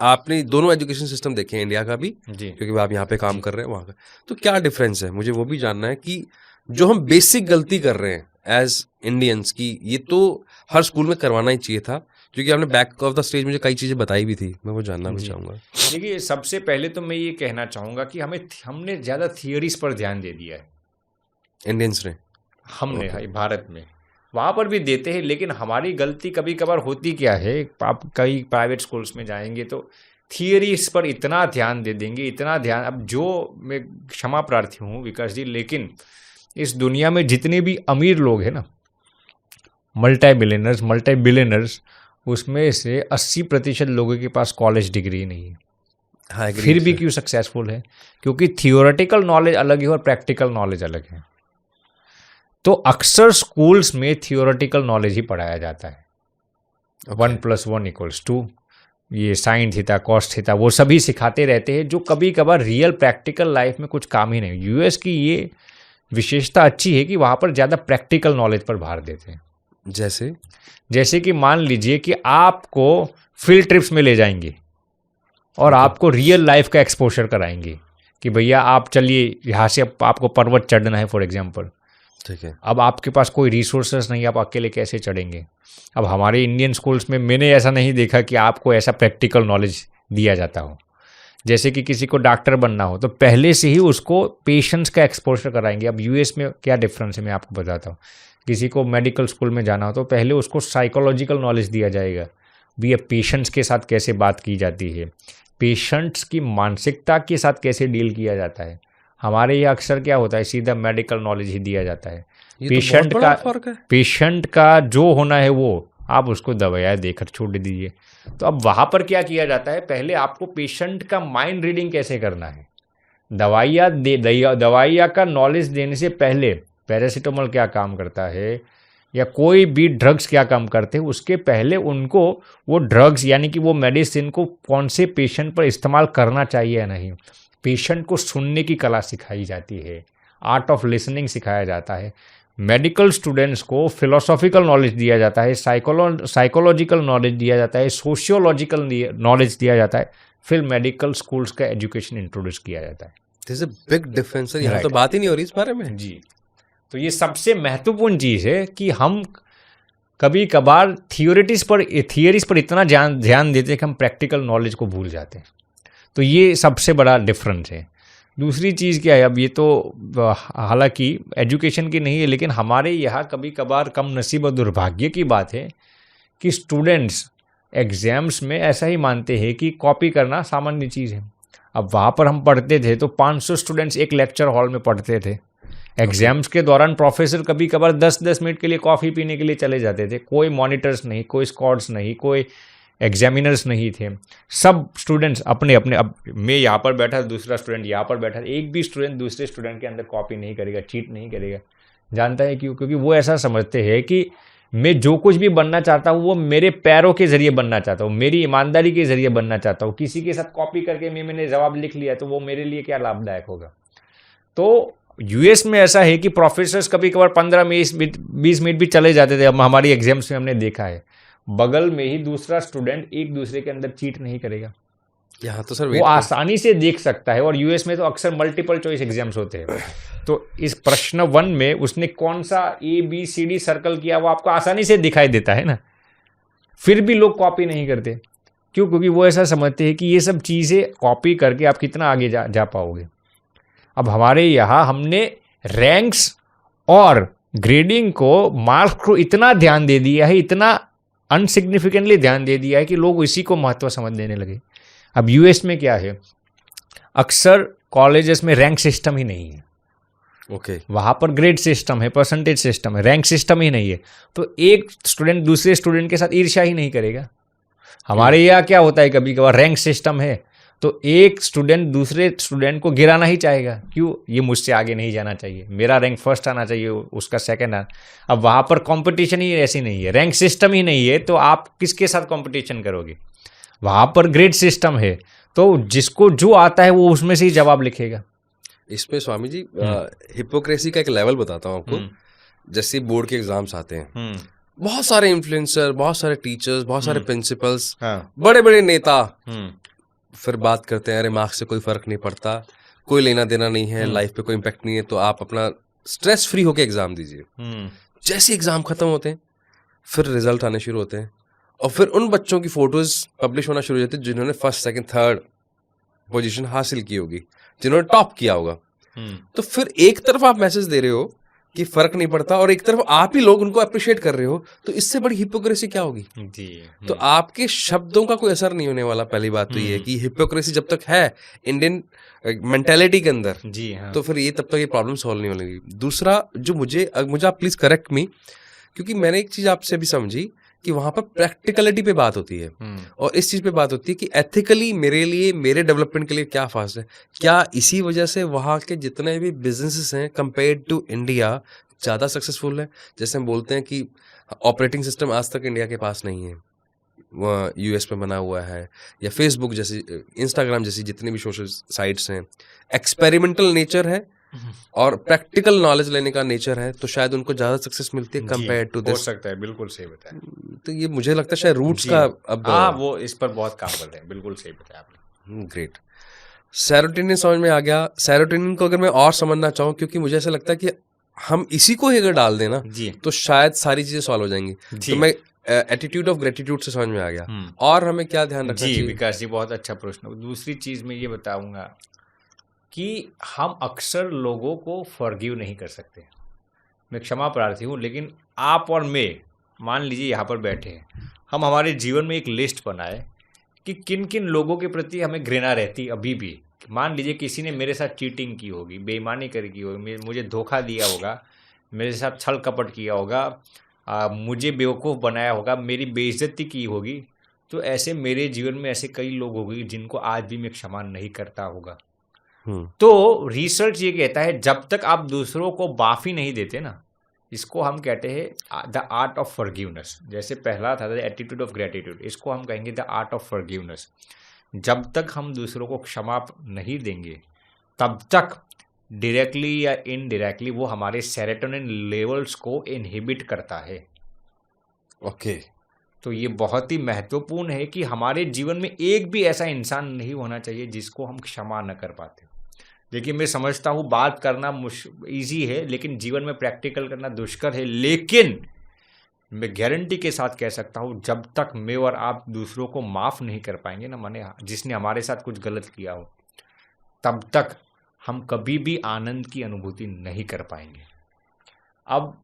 आपने दोनों एजुकेशन सिस्टम देखे हैं, इंडिया का भी जी, क्योंकि आप यहाँ पे काम कर रहे हैं, वहाँ का, तो क्या डिफरेंस है मुझे वो भी जानना है कि जो हम बेसिक गलती कर रहे हैं एज इंडियंस की ये तो हर स्कूल में करवाना ही चाहिए था, क्योंकि आपने बैक ऑफ द स्टेज मुझे कई चीजें बताई भी थी, मैं वो जानना भी जी। चाहूंगा। देखिए, सबसे पहले तो मैं ये कहना चाहूँगा कि हमने ज़्यादा थियोरीज पर ध्यान दे दिया है। इंडियंस ने। हमने Okay. भाई भारत में वहाँ पर भी देते हैं, लेकिन हमारी गलती कभी कभार होती क्या है, आप कई प्राइवेट स्कूल्स में जाएंगे तो थियरीज पर इतना ध्यान दे देंगे, इतना ध्यान। अब जो मैं क्षमा प्रार्थी हूँ विकास जी, लेकिन इस दुनिया में जितने भी अमीर लोग हैं ना, मल्टी बिलियनर्स, मल्टी बिलियनर्स, उसमें से 80% लोगों के पास कॉलेज डिग्री नहीं है। हाँ, फिर भी क्यों सक्सेसफुल है? क्योंकि थियोरेटिकल नॉलेज अलग है और प्रैक्टिकल नॉलेज अलग है। तो अक्सर स्कूल्स में थियोरेटिकल नॉलेज ही पढ़ाया जाता है। 1+1=2, ये साइन थीटा, कॉस थीटा, वो सभी सिखाते रहते हैं, जो कभी कभार रियल प्रैक्टिकल लाइफ में कुछ काम ही नहीं। यूएस की ये विशेषता अच्छी है कि वहाँ पर ज़्यादा प्रैक्टिकल नॉलेज पर भार देते हैं। जैसे कि मान लीजिए कि आपको फील्ड ट्रिप्स में ले जाएंगे और आपको रियल लाइफ का एक्सपोजर कराएंगे कि भैया आप चलिए यहाँ से, आपको पर्वत चढ़ना है फॉर एग्जांपल। ठीक है। अब आपके पास कोई रिसोर्सेस नहीं, आप अकेले कैसे चढ़ेंगे? अब हमारे इंडियन स्कूल्स में मैंने ऐसा नहीं देखा कि आपको ऐसा प्रैक्टिकल नॉलेज दिया जाता हो। जैसे कि किसी को डॉक्टर बनना हो तो पहले से ही उसको पेशेंट्स का एक्सपोजर कराएंगे। अब यूएस में क्या डिफरेंस है मैं आपको बताता हूँ। किसी को मेडिकल स्कूल में जाना हो तो पहले उसको साइकोलॉजिकल नॉलेज दिया जाएगा, भैया पेशेंट्स के साथ कैसे बात की जाती है, पेशेंट्स की मानसिकता के साथ कैसे डील किया जाता है। हमारे यहाँ अक्सर क्या होता है, सीधा मेडिकल नॉलेज ही दिया जाता है। पेशेंट का जो होना है वो आप उसको दवाइयाँ देकर छोड़ दीजिए। तो अब वहाँ पर क्या किया जाता है, पहले आपको पेशेंट का माइंड रीडिंग कैसे करना है, दवाइयाँ का नॉलेज देने से पहले पैरासीटामोल क्या काम करता है या कोई भी ड्रग्स क्या काम करते हैं, उसके पहले उनको वो ड्रग्स यानी कि वो मेडिसिन को कौन से पेशेंट पर इस्तेमाल करना चाहिए या नहीं, पेशेंट को सुनने की कला सिखाई जाती है, आर्ट ऑफ लिसनिंग सिखाया जाता है। मेडिकल स्टूडेंट्स को फिलोसॉफिकल नॉलेज दिया जाता है, साइकोलॉजिकल नॉलेज दिया जाता है, सोशियोलॉजिकल नॉलेज दिया जाता है, फिर मेडिकल स्कूल्स का एजुकेशन इंट्रोड्यूस किया जाता है। This is a big difference है, यहाँ तो बात ही नहीं हो रही इस बारे में। जी, तो ये सबसे महत्वपूर्ण चीज़ है कि हम कभी कभार थियोरीज पर इतना ध्यान देते हैं कि हम प्रैक्टिकल नॉलेज को भूल जाते हैं। तो ये सबसे बड़ा डिफरेंस है। दूसरी चीज़ क्या है, अब ये तो हालांकि एजुकेशन की नहीं है, लेकिन हमारे यहाँ कभी कभार कम नसीब और दुर्भाग्य की बात है कि स्टूडेंट्स एग्ज़ाम्स में ऐसा ही मानते हैं कि कॉपी करना सामान्य चीज़ है। अब वहाँ पर हम पढ़ते थे तो 500 स्टूडेंट्स एक लेक्चर हॉल में पढ़ते थे। एग्जाम्स के दौरान प्रोफेसर कभी कभार 10-10 मिनट के लिए कॉफ़ी पीने के लिए चले जाते थे। कोई मॉनिटर्स नहीं, कोई स्क्वाड्स नहीं, कोई एग्जामिनर्स नहीं थे। सब स्टूडेंट्स अपने अपने, अब मैं यहाँ पर बैठा, दूसरा स्टूडेंट यहाँ पर बैठा, एक भी स्टूडेंट दूसरे स्टूडेंट के अंदर कॉपी नहीं करेगा, चीट नहीं करेगा। जानता है क्यों? क्योंकि वो ऐसा समझते हैं कि मैं जो कुछ भी बनना चाहता हूँ वो मेरे पैरों के ज़रिए बनना चाहता हूँ, मेरी ईमानदारी के ज़रिए बनना चाहता हूँ। किसी के साथ कॉपी करके मैंने जवाब लिख लिया तो वो मेरे लिए क्या लाभदायक होगा। तो यूएस में ऐसा है कि प्रोफेसर्स कभी कभार 15-20 मिनट भी चले जाते थे। अब हमारी एग्जाम्स में हमने देखा है, बगल में ही दूसरा स्टूडेंट एक दूसरे के अंदर चीट नहीं करेगा। यहाँ तो सर वो आसानी से देख सकता है। और यूएस में तो अक्सर मल्टीपल चॉइस एग्जाम्स होते हैं, तो इस प्रश्न 1 में उसने कौन सा ABCD सर्कल किया वो आपको आसानी से दिखाई देता है ना। फिर भी लोग कॉपी नहीं करते, क्यों? क्योंकि वो ऐसा समझते हैं कि ये सब चीज़ें कॉपी करके आप कितना आगे जा पाओगे। अब हमारे यहाँ हमने रैंक्स और ग्रेडिंग को, मार्क्स को इतना ध्यान दे दिया है, इतना अनसिग्निफिकेंटली ध्यान दे दिया है कि लोग इसी को महत्व समझ देने लगे। अब यूएस में क्या है, अक्सर कॉलेजेस में रैंक सिस्टम ही नहीं है। वहाँ पर ग्रेड सिस्टम है, परसेंटेज सिस्टम है, रैंक सिस्टम ही नहीं है। तो एक स्टूडेंट दूसरे स्टूडेंट के साथ ईर्ष्या ही नहीं करेगा। हमारे यहाँ क्या होता है, कभी कभार रैंक सिस्टम है तो एक स्टूडेंट दूसरे स्टूडेंट को गिराना ही चाहेगा। क्यों? ये मुझसे आगे नहीं जाना चाहिए, मेरा रैंक फर्स्ट आना चाहिए, उसका सेकंड आना। अब वहाँ पर कंपटीशन ही ऐसी नहीं है, रैंक सिस्टम ही नहीं है, तो आप किसके साथ कंपटीशन करोगे? वहाँ पर ग्रेड सिस्टम है, तो जिसको जो आता है वो उसमें से ही जवाब लिखेगा। इसमें स्वामी जी हिपोक्रेसी का एक लेवल बताता हूँ आपको। जैसे बोर्ड के एग्जाम्स आते हैं, बहुत सारे इन्फ्लुएंसर, बहुत सारे टीचर्स, बहुत सारे प्रिंसिपल्स, बड़े बड़े नेता फिर बात करते हैं, अरे मार्क्स से कोई फर्क नहीं पड़ता, कोई लेना देना नहीं है, लाइफ पे कोई इम्पैक्ट नहीं है, तो आप अपना स्ट्रेस फ्री होके एग्जाम दीजिए। जैसे एग्जाम खत्म होते हैं फिर रिजल्ट आने शुरू होते हैं और फिर उन बच्चों की फोटोज पब्लिश होना शुरू हो जाती है जिन्होंने फर्स्ट सेकंड थर्ड पोजीशन हासिल की होगी, जिन्होंने टॉप किया होगा। तो फिर एक तरफ आप मैसेज दे रहे हो कि फर्क नहीं पड़ता और एक तरफ आप ही लोग उनको अप्रिशिएट कर रहे हो, तो इससे बड़ी हिपोक्रेसी क्या होगी जी। तो आपके शब्दों का कोई असर नहीं होने वाला। पहली बात तो ये है कि हिपोक्रेसी जब तक है इंडियन मेंटेलिटी के अंदर, जी हाँ, तो फिर ये तब तक ये प्रॉब्लम सॉल्व नहीं होगी। दूसरा जो मुझे आप प्लीज करेक्ट मी, क्योंकि मैंने एक चीज आपसे भी समझी कि वहां पर प्रैक्टिकलिटी पे बात होती है और इस चीज पे बात होती है कि एथिकली मेरे लिए, मेरे डेवलपमेंट के लिए क्या फास्ट है। क्या इसी वजह से वहां के जितने भी बिजनेसेस हैं कंपेयर्ड टू इंडिया ज्यादा सक्सेसफुल है? जैसे हम बोलते हैं कि ऑपरेटिंग सिस्टम आज तक इंडिया के पास नहीं है, वह यूएस में बना हुआ है, या फेसबुक जैसी, इंस्टाग्राम जैसी जितनी भी सोशल साइट्स हैं, एक्सपेरिमेंटल नेचर है और प्रैक्टिकल नॉलेज लेने का नेचर है, तो शायद उनको ज्यादा सक्सेस मिलती है कंपेयर टू हो दिस। सकता है, बिल्कुल सही बताया। तो ये मुझे लगता है शायद रूट्स जी। का अब हाँ, वो इस पर बहुत काम कर रहे हैं, बिल्कुल सही बताया आपने। ग्रेट। सेरोटोनिन समझ में आ गया। सेरोटोनिन को अगर मैं और समझना चाहूँ, क्योंकि मुझे ऐसा लगता है कि हम इसी को ही अगर डाल देना जी तो शायद सारी चीजें सॉल्व हो जाएंगी। जी। तो मैं एटीट्यूड ऑफ ग्रेटिट्यूड से समझ में आ गया। और हमें क्या ध्यान रखना जी चाहिए? विकास जी, बहुत अच्छा प्रश्न। दूसरी चीज मैं ये बताऊंगा कि हम अक्सर लोगों को फॉरगिव नहीं कर सकते। मैं क्षमा प्रार्थी हूँ, लेकिन आप और मैं, मान लीजिए यहाँ पर बैठे हैं, हम हमारे जीवन में एक लिस्ट बनाए कि किन किन लोगों के प्रति हमें घृणा रहती अभी भी। मान लीजिए किसी ने मेरे साथ चीटिंग की होगी, बेईमानी की होगी, मुझे धोखा दिया होगा, मेरे साथ छल कपट किया होगा, मुझे बेवकूफ़ बनाया होगा, मेरी बेइज्जती की होगी, तो ऐसे मेरे जीवन में ऐसे कई लोग होंगे जिनको आज भी मैं क्षमा नहीं करता होगा। तो रिसर्च ये कहता है जब तक आप दूसरों को माफ़ी नहीं देते ना, इसको हम कहते हैं द आर्ट ऑफ फॉरगिवनेस। जैसे पहला था द एटीट्यूड ऑफ ग्रेटिट्यूड, इसको हम कहेंगे द आर्ट ऑफ फॉरगिवनेस। जब तक हम दूसरों को क्षमा नहीं देंगे तब तक डायरेक्टली या इनडायरेक्टली वो हमारे सेरोटोनिन लेवल्स को इनहिबिट करता है। ओके। तो ये बहुत ही महत्वपूर्ण है कि हमारे जीवन में एक भी ऐसा इंसान नहीं होना चाहिए जिसको हम क्षमा न कर पाते। देखिए, मैं समझता हूँ बात करना ईजी है, लेकिन जीवन में प्रैक्टिकल करना दुष्कर है। लेकिन मैं गारंटी के साथ कह सकता हूँ, जब तक मैं और आप दूसरों को माफ़ नहीं कर पाएंगे ना, माने जिसने हमारे साथ कुछ गलत किया हो, तब तक हम कभी भी आनंद की अनुभूति नहीं कर पाएंगे। अब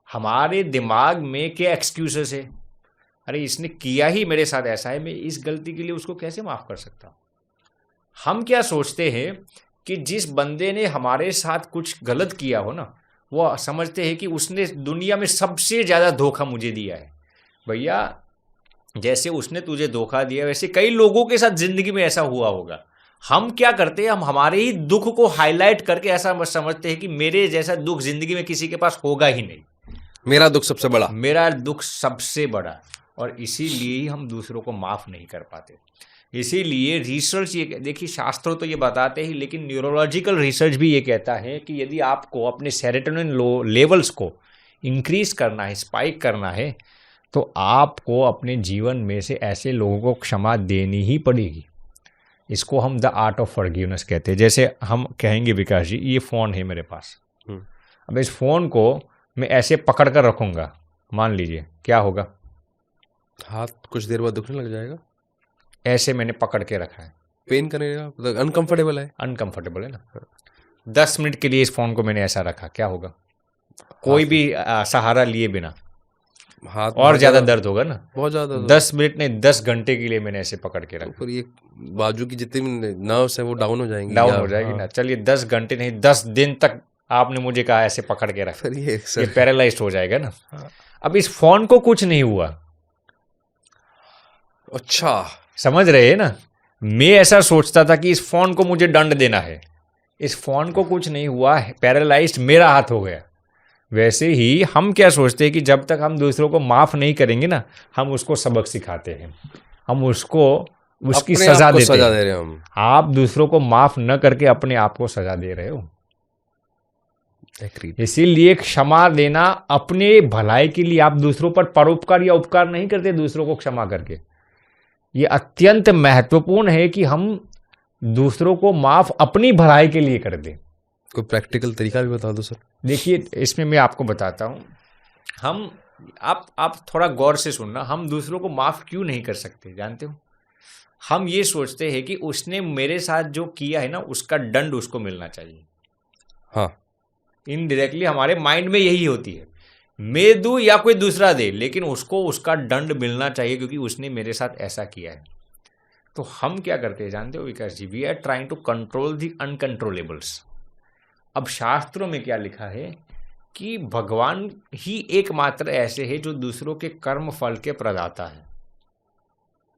हमारे दिमाग में क्या एक्सक्यूजेस है, अरे इसने किया ही मेरे साथ ऐसा है, मैं इस गलती के लिए उसको कैसे माफ़ कर सकता हूँ। हम क्या सोचते हैं कि जिस बंदे ने हमारे साथ कुछ गलत किया हो ना, वो समझते हैं कि उसने दुनिया में सबसे ज़्यादा धोखा मुझे दिया है। भैया, जैसे उसने तुझे धोखा दिया वैसे कई लोगों के साथ ज़िंदगी में ऐसा हुआ होगा। हम क्या करते हैं, हम हमारे ही दुख को हाईलाइट करके ऐसा समझते हैं कि मेरे जैसा दुख ज़िंदगी में किसी के पास होगा ही नहीं, मेरा दुख सबसे बड़ा, मेरा दुख सबसे बड़ा। और इसीलिए ही हम दूसरों को माफ़ नहीं कर पाते। इसीलिए रिसर्च ये, देखिए शास्त्र तो ये बताते ही, लेकिन न्यूरोलॉजिकल रिसर्च भी ये कहता है कि यदि आपको अपने सेरोटोनिन लेवल्स को इंक्रीज करना है, स्पाइक करना है, तो आपको अपने जीवन में से ऐसे लोगों को क्षमा देनी ही पड़ेगी। इसको हम द आर्ट ऑफ फॉरगिवनेस कहते हैं। जैसे हम कहेंगे विकास जी, ये फ़ोन है मेरे पास, अब इस फ़ोन को मैं ऐसे पकड़ कर रखूँगा, मान लीजिए क्या होगा, हाथ कुछ देर बाद दुखने लग जाएगा। ऐसे मैंने पकड़ के रखा है, पेन करेगा, मतलब अनकंफर्टेबल है, अनकंफर्टेबल है ना। 10 मिनट के लिए इस फ़ोन को मैंने ऐसा रखा, क्या होगा, कोई भी सहारा लिए बिना हाथ और ज़्यादा दर्द होगा ना, बहुत ज़्यादा। 10 मिनट नहीं 10 घंटे के लिए मैंने ऐसे पकड़ के रखा, फिर ये बाजू की जितनी भी नर्व्स है वो डाउन हो जाएंगी, डाउन हो जाएगी ना। चलिए 10 घंटे नहीं 10 दिन तक आपने मुझे कहा ऐसे पकड़ के रखा, फिर ये पैरालाइज्ड हो जाएगा ना। अब इस फ़ोन को कुछ नहीं हुआ, अच्छा समझ रहे हैं ना। मैं ऐसा सोचता था कि इस फ़ोन को मुझे दंड देना है, इस फ़ोन को कुछ नहीं हुआ, पैरालाइज्ड मेरा हाथ हो गया। वैसे ही हम क्या सोचते हैं कि जब तक हम दूसरों को माफ़ नहीं करेंगे ना, हम उसको सबक सिखाते हैं, हम उसको उसकी सज़ा देते हैं। दे रहे हैं हम। आप दूसरों को माफ़ न करके अपने आप को सज़ा दे रहे हो। इसीलिए क्षमा देना अपने भलाई के लिए, आप दूसरों पर परोपकार या उपकार नहीं करते दूसरों को क्षमा करके। ये अत्यंत महत्वपूर्ण है कि हम दूसरों को माफ़ अपनी भलाई के लिए कर दें। कोई प्रैक्टिकल तरीका भी बता दो सर। देखिए, इसमें मैं आपको बताता हूँ। हम आप थोड़ा गौर से सुनना, हम दूसरों को माफ़ क्यों नहीं कर सकते जानते हो? हम ये सोचते हैं कि उसने मेरे साथ जो किया है ना, उसका दंड उसको मिलना चाहिए। हाँ, इनडायरेक्टली हमारे माइंड में यही होती है, मैं दूं या कोई दूसरा दे, लेकिन उसको उसका दंड मिलना चाहिए क्योंकि उसने मेरे साथ ऐसा किया है। तो हम क्या करते हैं जानते हो Vikas ji? We are trying to control the uncontrollables. अब शास्त्रों में क्या लिखा है कि भगवान ही एकमात्र ऐसे हैं जो दूसरों के कर्म फल के प्रदाता है।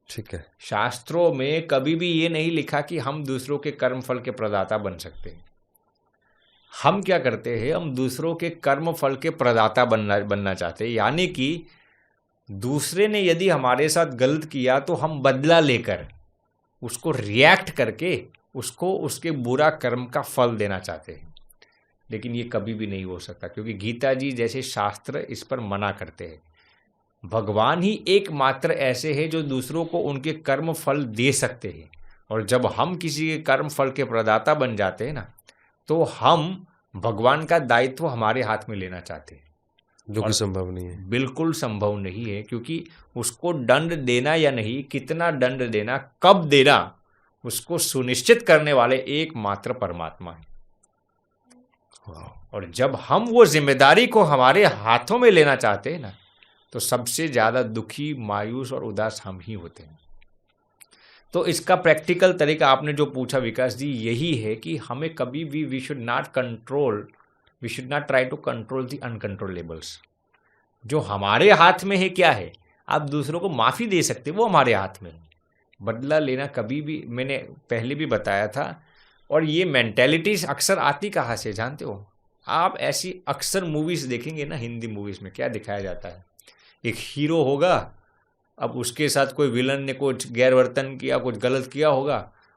ठीक है। शास्त्रों में कभी भी ये नहीं लिखा कि हम दूसरों के कर्म फल के प्रदाता बन सकते हैं। हम क्या करते हैं, हम दूसरों के कर्म फल के प्रदाता बनना चाहते हैं। यानी कि दूसरे ने यदि हमारे साथ गलत किया तो हम बदला लेकर उसको रिएक्ट करके उसको उसके बुरा कर्म का फल देना चाहते हैं। लेकिन ये कभी भी नहीं हो सकता क्योंकि गीता जी जैसे शास्त्र इस पर मना करते हैं। भगवान ही एकमात्र ऐसे हैं जो दूसरों को उनके कर्म फल दे सकते हैं। और जब हम किसी के कर्म फल के प्रदाता बन जाते हैं ना, तो हम भगवान का दायित्व हमारे हाथ में लेना चाहते हैं, जो कि संभव नहीं है। बिल्कुल संभव नहीं है क्योंकि उसको दंड देना या नहीं, कितना दंड देना, कब देना, उसको सुनिश्चित करने वाले एकमात्र परमात्मा है। और जब हम वो जिम्मेदारी को हमारे हाथों में लेना चाहते हैं ना, तो सबसे ज़्यादा दुखी, मायूस और उदास हम ही होते हैं। तो इसका प्रैक्टिकल तरीका आपने जो पूछा विकास जी, यही है कि हमें कभी भी we should not try to control the uncontrollables. जो हमारे हाथ में है क्या है, आप दूसरों को माफ़ी दे सकते, वो हमारे हाथ में है। बदला लेना कभी भी, मैंने पहले भी बताया था। और ये मेंटेलिटीज अक्सर आती कहाँ से जानते हो? आप ऐसी अक्सर मूवीज़ देखेंगे ना, हिंदी मूवीज़ में क्या दिखाया जाता है, एक हीरो होगा, अब उसके साथ कोई विलन ने कुछ गैरवर्तन किया, कुछ गलत किया होगा।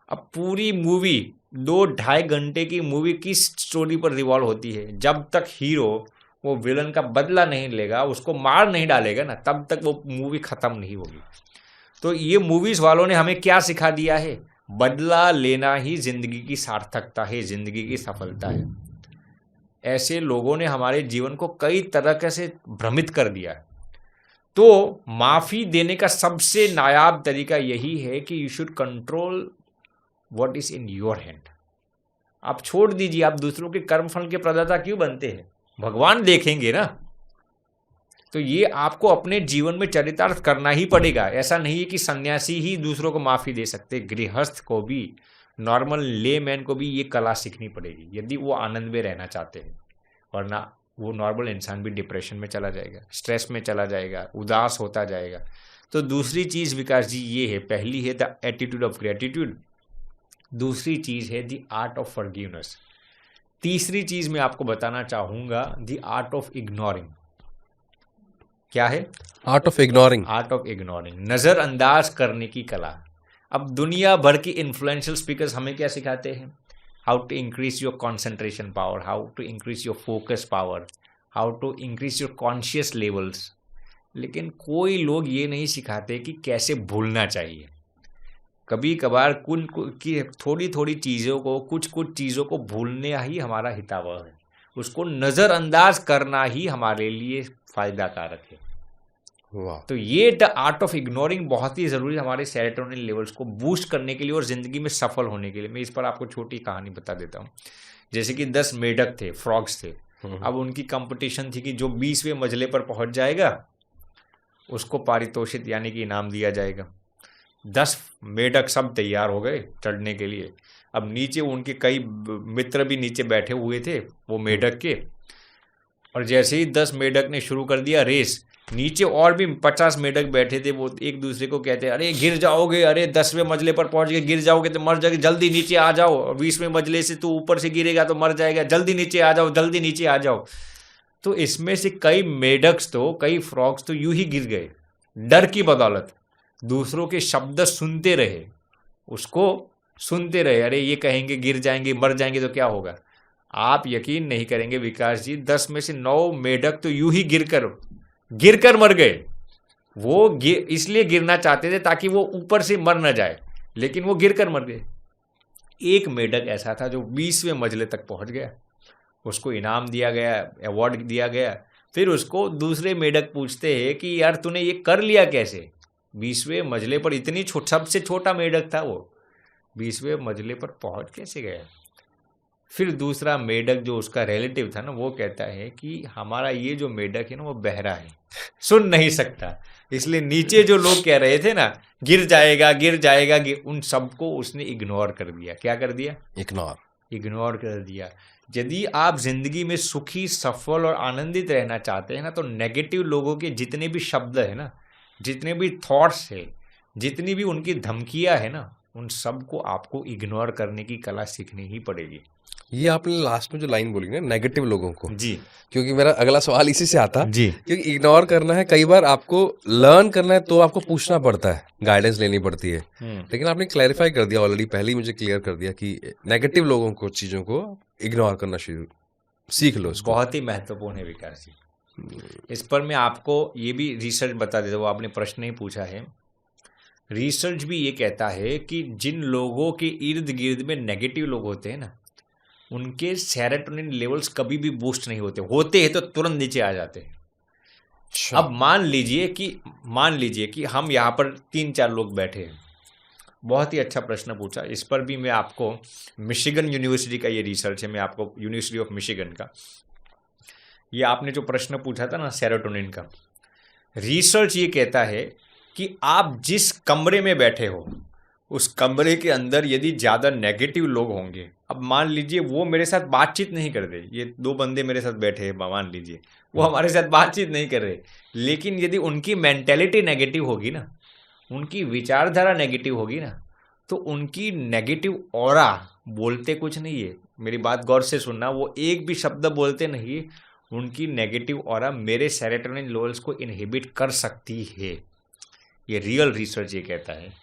अब पूरी मूवी 2-2.5 घंटे की मूवी किस स्टोरी पर रिवॉल्व होती है? जब तक हीरो वो विलन का बदला नहीं लेगा, उसको मार नहीं डालेगा ना, तब तक वो मूवी ख़त्म नहीं होगी। तो ये मूवीज़ वालों ने हमें क्या सिखा दिया है? बदला लेना ही जिंदगी की सार्थकता है, जिंदगी की सफलता है। ऐसे लोगों ने हमारे जीवन को कई तरह से भ्रमित कर दिया है। तो माफ़ी देने का सबसे नायाब तरीका यही है कि you should control what is in your hand. आप छोड़ दीजिए, आप दूसरों के कर्मफल के प्रदाता क्यों बनते हैं? भगवान देखेंगे ना। तो ये आपको अपने जीवन में चरितार्थ करना ही पड़ेगा। ऐसा नहीं है कि सन्यासी ही दूसरों को माफ़ी दे सकते, गृहस्थ को भी, नॉर्मल लेमैन को भी ये कला सीखनी पड़ेगी यदि वो आनंद में रहना चाहते हैं। वरना वो नॉर्मल इंसान भी डिप्रेशन में चला जाएगा, स्ट्रेस में चला जाएगा, उदास होता जाएगा। तो दूसरी चीज़ विकास जी ये है, पहली है द एटीट्यूड ऑफ ग्रेटिट्यूड, दूसरी चीज़ है द आर्ट ऑफ फॉरगिवनेस, तीसरी चीज़ मैं आपको बताना चाहूँगा द आर्ट ऑफ इग्नोरिंग। क्या है? Art of ignoring. Art of ignoring, नज़रअंदाज करने की कला। अब दुनिया भर की इन्फ्लुएंशियल स्पीकर्स हमें क्या सिखाते हैं? How to increase your concentration power, how to increase your focus power, how to increase your conscious levels. लेकिन कोई लोग ये नहीं सिखाते कि कैसे भूलना चाहिए। कभी कभार की थोड़ी थोड़ी चीज़ों को, कुछ चीज़ों को भूलने ही हमारा हितावह है, उसको नज़रअंदाज करना ही हमारे लिए फ़ायदा कारक है। वाह। तो ये द आर्ट ऑफ इग्नोरिंग बहुत ही ज़रूरी है हमारे सेरोटोनिन लेवल्स को बूस्ट करने के लिए और ज़िंदगी में सफल होने के लिए। मैं इस पर आपको छोटी कहानी बता देता हूँ। जैसे कि 10 मेढक थे, फ्रॉग्स थे। अब उनकी कंपटीशन थी कि जो 20वें मंजिले पर पहुँच जाएगा उसको पारितोषिक यानी कि इनाम दिया जाएगा। 10 मेढक सब तैयार हो गए चढ़ने के लिए। अब नीचे उनके कई मित्र भी नीचे बैठे हुए थे वो मेढक के, और जैसे ही 10 मेढक ने शुरू कर दिया रेस, नीचे और भी 50 मेढक बैठे थे। वो एक दूसरे को कहते, अरे गिर जाओगे, अरे 10वें मंजिले पर पहुंच गए, गिर जाओगे तो मर जाओगे, जल्दी नीचे आ जाओ, 20वें मंजिले से तू ऊपर से गिरेगा तो मर जाएगा, जल्दी नीचे आ जाओ, जल्दी नीचे आ जाओ। तो इसमें से कई मेढक्स तो, कई फ्रॉग्स तो यूं ही गिर गए डर की बदौलत। दूसरों के शब्द सुनते रहे, उसको सुनते रहे, अरे ये कहेंगे गिर जाएंगे, मर जाएंगे तो क्या होगा। आप यकीन नहीं करेंगे विकास जी, 10 में से 9 मेढक तो यूं ही गिरकर मर गए। वो इसलिए गिरना चाहते थे ताकि वो ऊपर से मर न जाए, लेकिन वो गिरकर मर गए। एक मेढक ऐसा था जो 20वें मंजिले तक पहुंच गया, उसको इनाम दिया गया, अवार्ड दिया गया। फिर उसको दूसरे मेढक पूछते हैं कि यार तूने ये कर लिया कैसे? 20वें मंजिले पर इतनी सबसे छोटा मेढक था वो, 20वें मंजिले पर पहुंच कैसे गया? फिर दूसरा मेढक जो उसका रिलेटिव था ना, वो कहता है कि हमारा ये जो मेढक है ना वो बहरा है, सुन नहीं सकता, इसलिए नीचे जो लोग कह रहे थे ना गिर जाएगा गिर जाएगा उन सबको उसने इग्नोर कर दिया। क्या कर दिया? इग्नोर कर दिया। यदि आप जिंदगी में सुखी, सफल और आनंदित रहना चाहते हैं ना, तो नेगेटिव लोगों के जितने भी शब्द है ना, जितने भी थॉट्स है, जितनी भी उनकी धमकियां है ना, उन सबको आपको इग्नोर करने की कला सीखनी ही पड़ेगी। ये आपने लास्ट में जो लाइन बोली ना, नेगेटिव लोगों को, जी क्योंकि मेरा अगला सवाल इसी से आता, जी क्योंकि इग्नोर करना है, कई बार आपको लर्न करना है तो आपको पूछना पड़ता है, गाइडेंस लेनी पड़ती है, लेकिन आपने क्लैरिफाई कर दिया ऑलरेडी, पहले ही मुझे क्लियर कर दिया कि नेगेटिव लोगों को, चीज़ों को इग्नोर करना सीख लो इसको। बहुत ही महत्वपूर्ण है विकास जी। इस पर मैं आपको ये भी रिसर्च बता देता हूँ, आपने प्रश्न ही पूछा है। रिसर्च भी ये कहता है कि जिन लोगों के इर्द गिर्द में नेगेटिव लोग होते हैं ना, उनके सेरोटोनिन लेवल्स कभी भी बूस्ट नहीं होते हैं तो तुरंत नीचे आ जाते हैं। अच्छा। अब मान लीजिए कि हम यहाँ पर 3-4 लोग बैठे हैं। बहुत ही अच्छा प्रश्न पूछा। इस पर भी मैं आपको मिशिगन यूनिवर्सिटी का ये रिसर्च है, मैं आपको यूनिवर्सिटी ऑफ मिशिगन का, ये आपने जो प्रश्न पूछा था ना सेरोटोनिन का, रिसर्च ये कहता है कि आप जिस कमरे में बैठे हो उस कमरे के अंदर यदि ज़्यादा नेगेटिव लोग होंगे, अब मान लीजिए वो मेरे साथ बातचीत नहीं कर रहे, ये 2 बंदे मेरे साथ बैठे हैं, मान लीजिए वो हमारे साथ बातचीत नहीं कर रहे, लेकिन यदि उनकी मेंटेलिटी नेगेटिव होगी ना, उनकी विचारधारा नेगेटिव होगी ना, तो उनकी नेगेटिव ऑरा, बोलते कुछ नहीं है, मेरी बात गौर से सुनना, वो एक भी शब्द बोलते नहीं, उनकी नेगेटिव ऑरा मेरे सेरोटोनिन लेवल्स को इनहिबिट कर सकती है। ये रियल रिसर्च ये कहता है।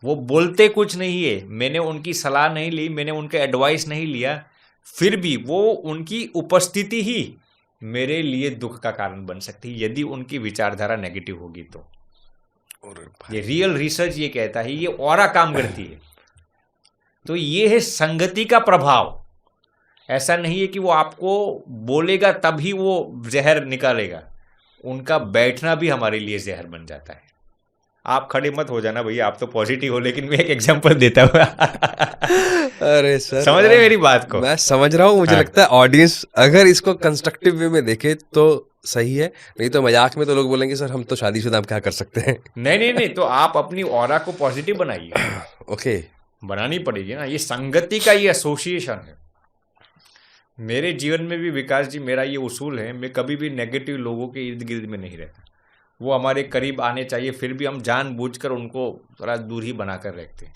वो बोलते कुछ नहीं है, मैंने उनकी सलाह नहीं ली, मैंने उनका एडवाइस नहीं लिया, फिर भी वो उनकी उपस्थिति ही मेरे लिए दुख का कारण बन सकती है यदि उनकी विचारधारा नेगेटिव होगी तो। ये रियल रिसर्च ये कहता है, ये ऑरा काम करती है। तो ये है संगति का प्रभाव। ऐसा नहीं है कि वो आपको बोलेगा तभी वो जहर निकालेगा, उनका बैठना भी हमारे लिए जहर बन जाता है। आप खड़े मत हो जाना भैया, आप तो पॉजिटिव हो, लेकिन मैं एक एग्जांपल देता हूँ। अरे सर, समझ रहे मेरी बात को? मैं समझ रहा हूँ। मुझे लगता है ऑडियंस अगर इसको कंस्ट्रक्टिव वे में देखे तो सही है, नहीं तो मजाक में तो लोग बोलेंगे सर हम तो शादीशुदा, हम क्या कर सकते हैं। नहीं, तो आप अपनी ऑरा को पॉजिटिव बनाइए। ओके, बनानी पड़ेगी ना, ये संगति का ये एसोसिएशन है। मेरे जीवन में भी विकास जी मेरा ये उसूल है, मैं कभी भी नेगेटिव लोगों के इर्द गिर्द में नहीं रहता। वो हमारे करीब आने चाहिए, फिर भी हम जानबूझकर उनको थोड़ा दूर ही बना कर रखते हैं,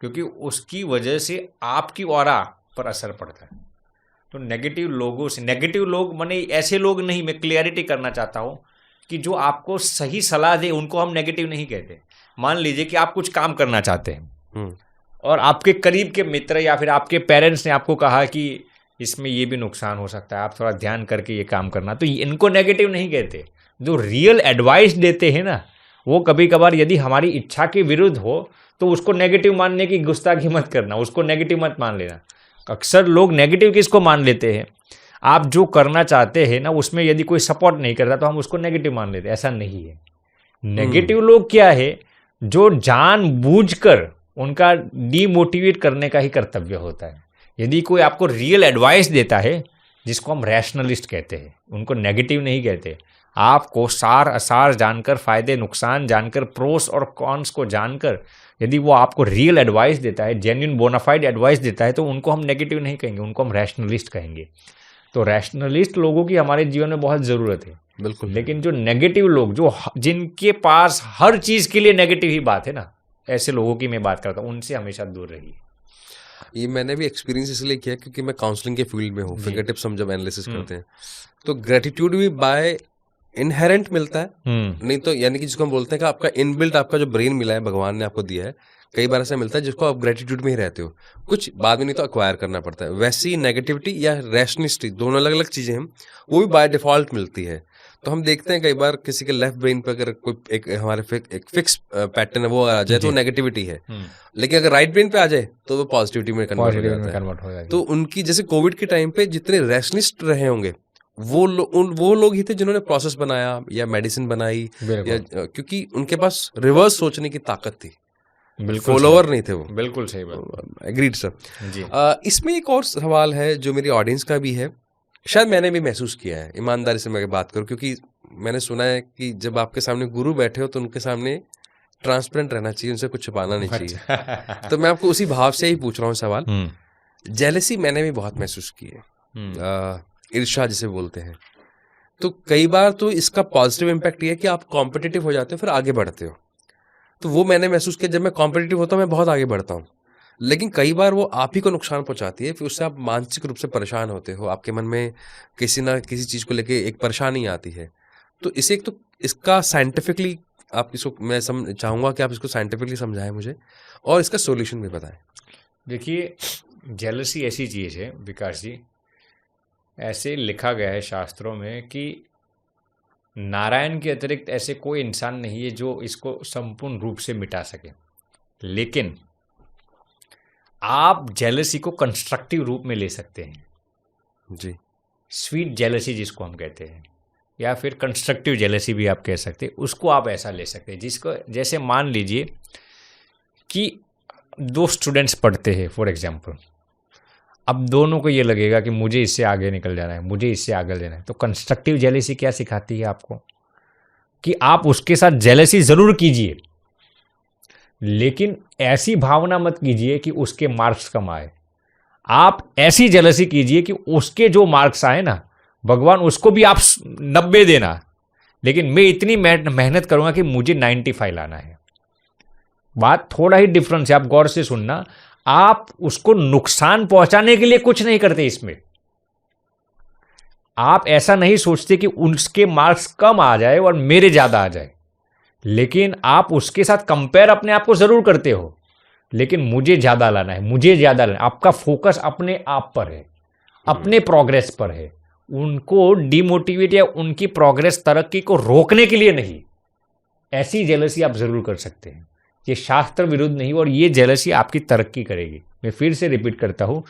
क्योंकि उसकी वजह से आपकी ऑरा पर असर पड़ता है। तो नेगेटिव लोगों से, नेगेटिव लोग माने ऐसे लोग नहीं, मैं क्लियरिटी करना चाहता हूँ कि जो आपको सही सलाह दे उनको हम नेगेटिव नहीं कहते। मान लीजिए कि आप कुछ काम करना चाहते हैं और आपके करीब के मित्र या फिर आपके पेरेंट्स ने आपको कहा कि इसमें ये भी नुकसान हो सकता है, आप थोड़ा ध्यान करके ये काम करना, तो इनको नेगेटिव नहीं कहते। जो रियल एडवाइस देते हैं ना, वो कभी कभार यदि हमारी इच्छा के विरुद्ध हो तो उसको नेगेटिव मानने की गुस्ताखी मत करना, उसको नेगेटिव मत मान लेना। अक्सर लोग नेगेटिव किसको मान लेते हैं, आप जो करना चाहते हैं ना उसमें यदि कोई सपोर्ट नहीं करता तो हम उसको नेगेटिव मान लेते हैं। ऐसा नहीं है। नेगेटिव लोग क्या है, जो जानबूझकर उनका डीमोटिवेट करने का ही कर्तव्य होता है। यदि कोई आपको रियल एडवाइस देता है, जिसको हम रैशनलिस्ट कहते हैं, उनको नेगेटिव नहीं कहते। आपको सार असार जानकर, फायदे नुकसान जानकर, प्रोस और कॉन्स को जानकर यदि वो आपको रियल एडवाइस देता है, जेन्युइन बोनाफाइड एडवाइस देता है, तो उनको हम नेगेटिव नहीं कहेंगे, उनको हम रैशनलिस्ट कहेंगे। तो रैशनलिस्ट लोगों की हमारे जीवन में बहुत ज़रूरत है। बिल्कुल। लेकिन जो नेगेटिव लोग, जो जिनके पास हर चीज़ के लिए नेगेटिव ही बात है ना, ऐसे लोगों की मैं बात करता हूँ, उनसे हमेशा दूर रहिए। ये मैंने भी एक्सपीरियंस इसलिए किया क्योंकि मैं काउंसलिंग के फील्ड में हूँ। फिंगर टिप्स हम जब एनालिसिस करते हैं तो ग्रेटिट्यूड भी बाय इनहेरेंट मिलता है, नहीं तो यानी कि जिसको हम बोलते हैं कि आपका इनबिल्ट, आपका जो ब्रेन मिला है, भगवान ने आपको दिया है, कई बार ऐसा मिलता है जिसको आप ग्रेटिट्यूड में ही रहते हो, कुछ बाद में नहीं तो अक्वायर करना पड़ता है। वैसी नेगेटिविटी या रैशनिस्टिक, दोनों अलग अलग चीज़ें हैं, वो भी बाय डिफॉल्ट मिलती है। तो हम देखते हैं कई बार किसी के लेफ्ट ब्रेन पे अगर कोई एक हमारे एक फिक्स पैटर्न है वो आ जाए तो नेगेटिविटी है, लेकिन अगर राइट ब्रेन पे आ जाए तो वो पॉजिटिविटी में कन्वर्ट हो जाता है। तो उनकी जैसे कोविड के टाइम पे जितने रैशनिस्ट रहे होंगे वो लोग ही थे जिन्होंने प्रोसेस बनाया या मेडिसिन बनाई, या बिल्कुल क्योंकि उनके पास रिवर्स सोचने की ताकत थी, बिल्कुल फॉलोअर नहीं थे वो। बिल्कुल सही बात एग्रीड सर। जी इसमें एक और सवाल है जो मेरी ऑडियंस का भी है, शायद मैंने भी महसूस किया है, ईमानदारी से मैं बात करूं, क्योंकि मैंने सुना है कि जब आपके सामने गुरु बैठे हो तो उनके सामने ट्रांसपेरेंट रहना चाहिए, उनसे कुछ छुपाना नहीं चाहिए। तो मैं आपको उसी भाव से ही पूछ रहा हूँ सवाल। जेलसी मैंने भी बहुत महसूस की है, ईर्ष्या जिसे बोलते हैं। तो कई बार तो इसका पॉजिटिव इम्पैक्ट ये है कि आप कॉम्पिटिटिव हो जाते हो, फिर आगे बढ़ते हो। तो वो मैंने महसूस किया, जब मैं कॉम्पिटिटिव होता हूँ मैं बहुत आगे बढ़ता हूँ, लेकिन कई बार वो आप ही को नुकसान पहुंचाती है, फिर उससे आप मानसिक रूप से परेशान होते हो, आपके मन में किसी ना किसी चीज़ को लेके एक परेशानी आती है। तो इसे एक तो इसका साइंटिफिकली आप इसको, मैं चाहूँगा कि आप इसको साइंटिफिकली समझाएं मुझे, और इसका सोल्यूशन भी बताएं। देखिए, जेलसी ऐसी चीज़ है विकास जी, ऐसे लिखा गया है शास्त्रों में कि नारायण के अतिरिक्त ऐसे कोई इंसान नहीं है जो इसको संपूर्ण रूप से मिटा सके। लेकिन आप जेलसी को कंस्ट्रक्टिव रूप में ले सकते हैं, जी, स्वीट जेलसी जिसको हम कहते हैं, या फिर कंस्ट्रक्टिव जेलसी भी आप कह सकते हैं, उसको आप ऐसा ले सकते हैं जिसको, जैसे मान लीजिए कि दो स्टूडेंट्स पढ़ते हैं फॉर एग्जांपल, अब दोनों को ये लगेगा कि मुझे इससे आगे निकल जाना है, मुझे इससे आगे जाना है। तो कंस्ट्रक्टिव जेलसी क्या सिखाती है आपको कि आप उसके साथ जेलसी ज़रूर कीजिए, लेकिन ऐसी भावना मत कीजिए कि उसके मार्क्स कम आए। आप ऐसी जेलसी कीजिए कि उसके जो मार्क्स आए ना, भगवान उसको भी आप 90 देना, लेकिन मैं इतनी मेहनत करूंगा कि मुझे 95 लाना है। बात थोड़ा ही डिफरेंस है, आप गौर से सुनना। आप उसको नुकसान पहुंचाने के लिए कुछ नहीं करते इसमें। आप ऐसा नहीं सोचते कि उसके मार्क्स कम आ जाए और मेरे ज्यादा आ जाए, लेकिन आप उसके साथ कंपेयर अपने आप को जरूर करते हो, लेकिन मुझे ज्यादा लाना है, मुझे ज्यादा लाना है। आपका फोकस अपने आप पर है, अपने प्रोग्रेस पर है, उनको डिमोटिवेट या उनकी प्रोग्रेस तरक्की को रोकने के लिए नहीं। ऐसी जेलसी आप जरूर कर सकते हैं, ये शास्त्र विरुद्ध नहीं, और ये जेलसी आपकी तरक्की करेगी। मैं फिर से रिपीट करता हूं,